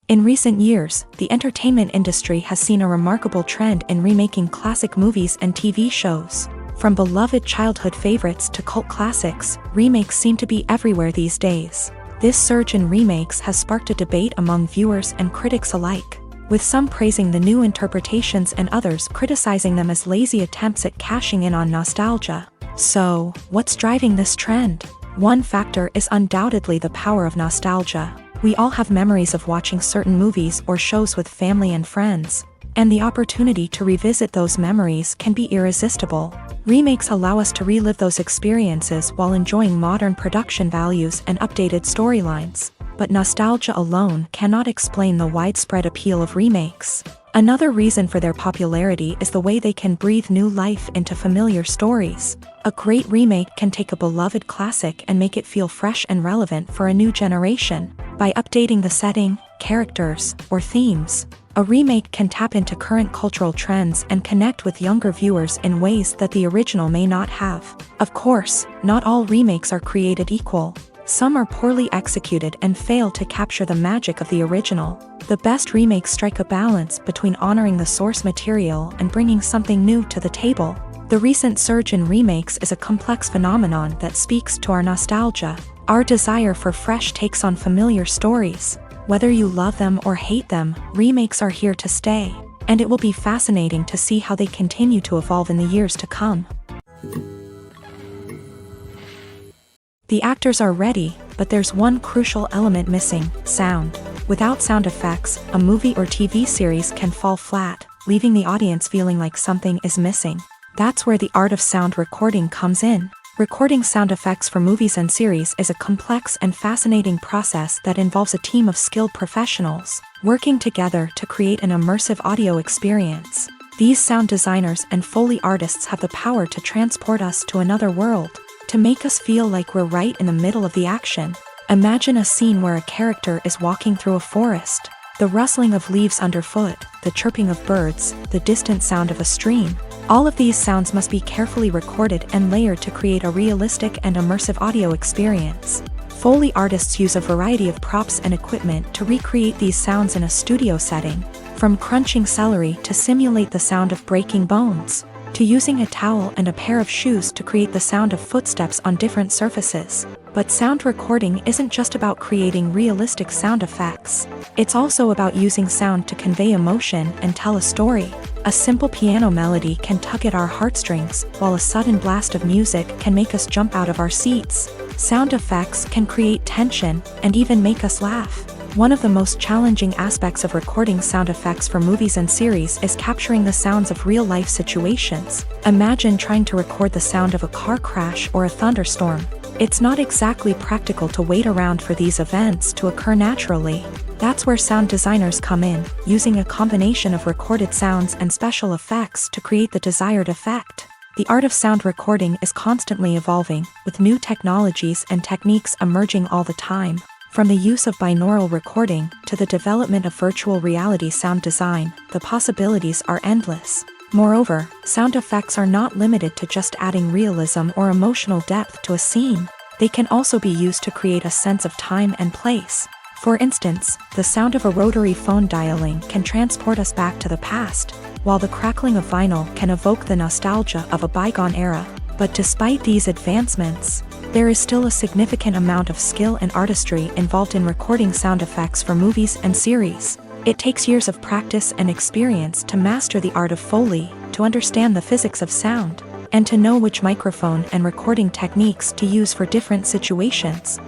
In recent years, the entertainment industry has seen a remarkable trend in remaking classic movies and TV shows. From beloved childhood favorites to cult classics, remakes seem to be everywhere these days. This surge in remakes has sparked a debate among viewers and critics alike, with some praising the new interpretations and others criticizing them as lazy attempts at cashing in on nostalgia. So, what's driving this trend? One factor is undoubtedly the power of nostalgia. We all have memories of watching certain movies or shows with family and friends, and the opportunity to revisit those memories can be irresistible. Remakes allow us to relive those experiences while enjoying modern production values and updated storylines. But nostalgia alone cannot explain the widespread appeal of remakes. Another reason for their popularity is the way they can breathe new life into familiar stories. A great remake can take a beloved classic and make it feel fresh and relevant for a new generation. By updating the setting, characters, or themes, a remake can tap into current cultural trends and connect with younger viewers in ways that the original may not have. Of course, not all remakes are created equal. Some are poorly executed and fail to capture the magic of the original. The best remakes strike a balance between honoring the source material and bringing something new to the table. The recent surge in remakes is a complex phenomenon that speaks to our nostalgia, our desire for fresh takes on familiar stories. Whether you love them or hate them, remakes are here to stay, and it will be fascinating to see how they continue to evolve in the years to come. The actors are ready, but there's one crucial element missing: sound. Without sound effects, a movie or TV series can fall flat, leaving the audience feeling like something is missing. That's where the art of sound recording comes in. Recording sound effects for movies and series is a complex and fascinating process that involves a team of skilled professionals working together to create an immersive audio experience. These sound designers and Foley artists have the power to transport us to another world, to make us feel like we're right in the middle of the action. Imagine a scene where a character is walking through a forest. The rustling of leaves underfoot, the chirping of birds, the distant sound of a stream. All of these sounds must be carefully recorded and layered to create a realistic and immersive audio experience. Foley artists use a variety of props and equipment to recreate these sounds in a studio setting, from crunching celery to simulate the sound of breaking bones, to using a towel and a pair of shoes to create the sound of footsteps on different surfaces. But sound recording isn't just about creating realistic sound effects. It's also about using sound to convey emotion and tell a story. A simple piano melody can tug at our heartstrings, while a sudden blast of music can make us jump out of our seats. Sound effects can create tension and even make us laugh. One of the most challenging aspects of recording sound effects for movies and series is capturing the sounds of real-life situations. Imagine trying to record the sound of a car crash or a thunderstorm. It's not exactly practical to wait around for these events to occur naturally. That's where sound designers come in, using a combination of recorded sounds and special effects to create the desired effect. The art of sound recording is constantly evolving, with new technologies and techniques emerging all the time. From the use of binaural recording to the development of virtual reality sound design, the possibilities are endless. Moreover, sound effects are not limited to just adding realism or emotional depth to a scene. They can also be used to create a sense of time and place. For instance, the sound of a rotary phone dialing can transport us back to the past, while the crackling of vinyl can evoke the nostalgia of a bygone era. But despite these advancements, there is still a significant amount of skill and artistry involved in recording sound effects for movies and series. It takes years of practice and experience to master the art of Foley, to understand the physics of sound, and to know which microphone and recording techniques to use for different situations.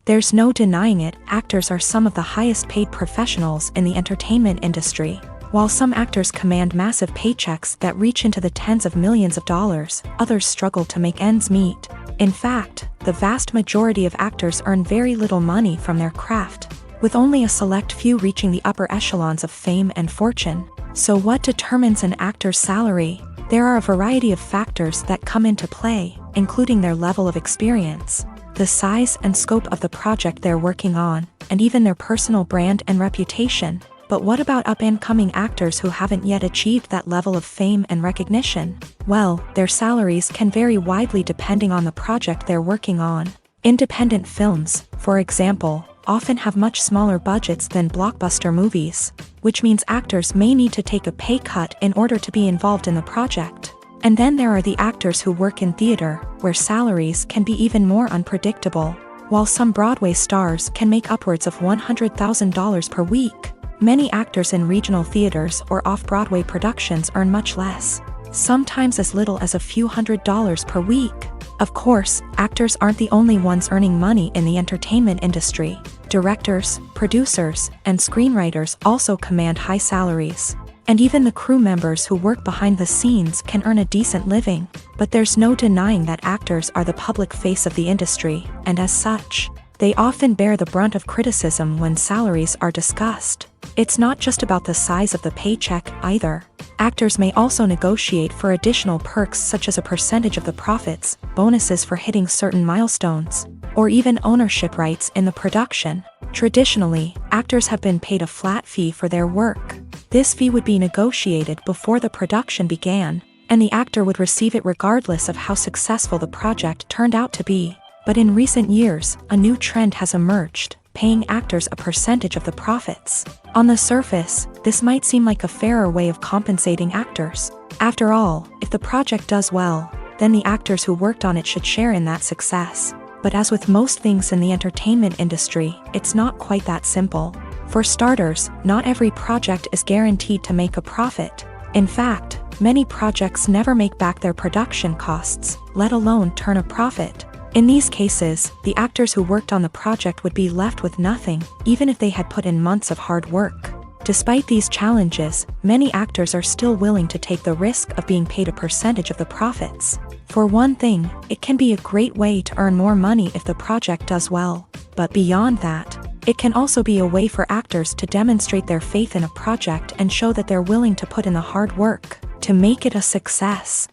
There's no denying it, actors are some of the highest paid professionals in the entertainment industry. While some actors command massive paychecks that reach into the tens of millions of dollars, others struggle to make ends meet. In fact, the vast majority of actors earn very little money from their craft, with only a select few reaching the upper echelons of fame and fortune. So what determines an actor's salary? There are a variety of factors that come into play, including their level of experience, the size and scope of the project they're working on, and even their personal brand and reputation. But what about up-and-coming actors who haven't yet achieved that level of fame and recognition? Well, their salaries can vary widely depending on the project they're working on. Independent films, for example, often have much smaller budgets than blockbuster movies, which means actors may need to take a pay cut in order to be involved in the project. And then there are the actors who work in theater, where salaries can be even more unpredictable. While some Broadway stars can make upwards of $100,000 per week, many actors in regional theaters or off-Broadway productions earn much less, sometimes as little as a few $100s per week. Of course, actors aren't the only ones earning money in the entertainment industry. Directors, producers, and screenwriters also command high salaries. And even the crew members who work behind the scenes can earn a decent living. But there's no denying that actors are the public face of the industry, and as such, they often bear the brunt of criticism when salaries are discussed. It's not just about the size of the paycheck, either. Actors may also negotiate for additional perks such as a percentage of the profits, bonuses for hitting certain milestones, or even ownership rights in the production. Traditionally, actors have been paid a flat fee for their work. This fee would be negotiated before the production began, and the actor would receive it regardless of how successful the project turned out to be. But in recent years, a new trend has emerged, paying actors a percentage of the profits. On the surface, this might seem like a fairer way of compensating actors. After all, if the project does well, then the actors who worked on it should share in that success. But as with most things in the entertainment industry, it's not quite that simple. For starters, not every project is guaranteed to make a profit. In fact, many projects never make back their production costs, let alone turn a profit. In these cases, the actors who worked on the project would be left with nothing, even if they had put in months of hard work. Despite these challenges, many actors are still willing to take the risk of being paid a percentage of the profits. For one thing, it can be a great way to earn more money if the project does well. But beyond that, it can also be a way for actors to demonstrate their faith in a project and show that they're willing to put in the hard work to make it a success.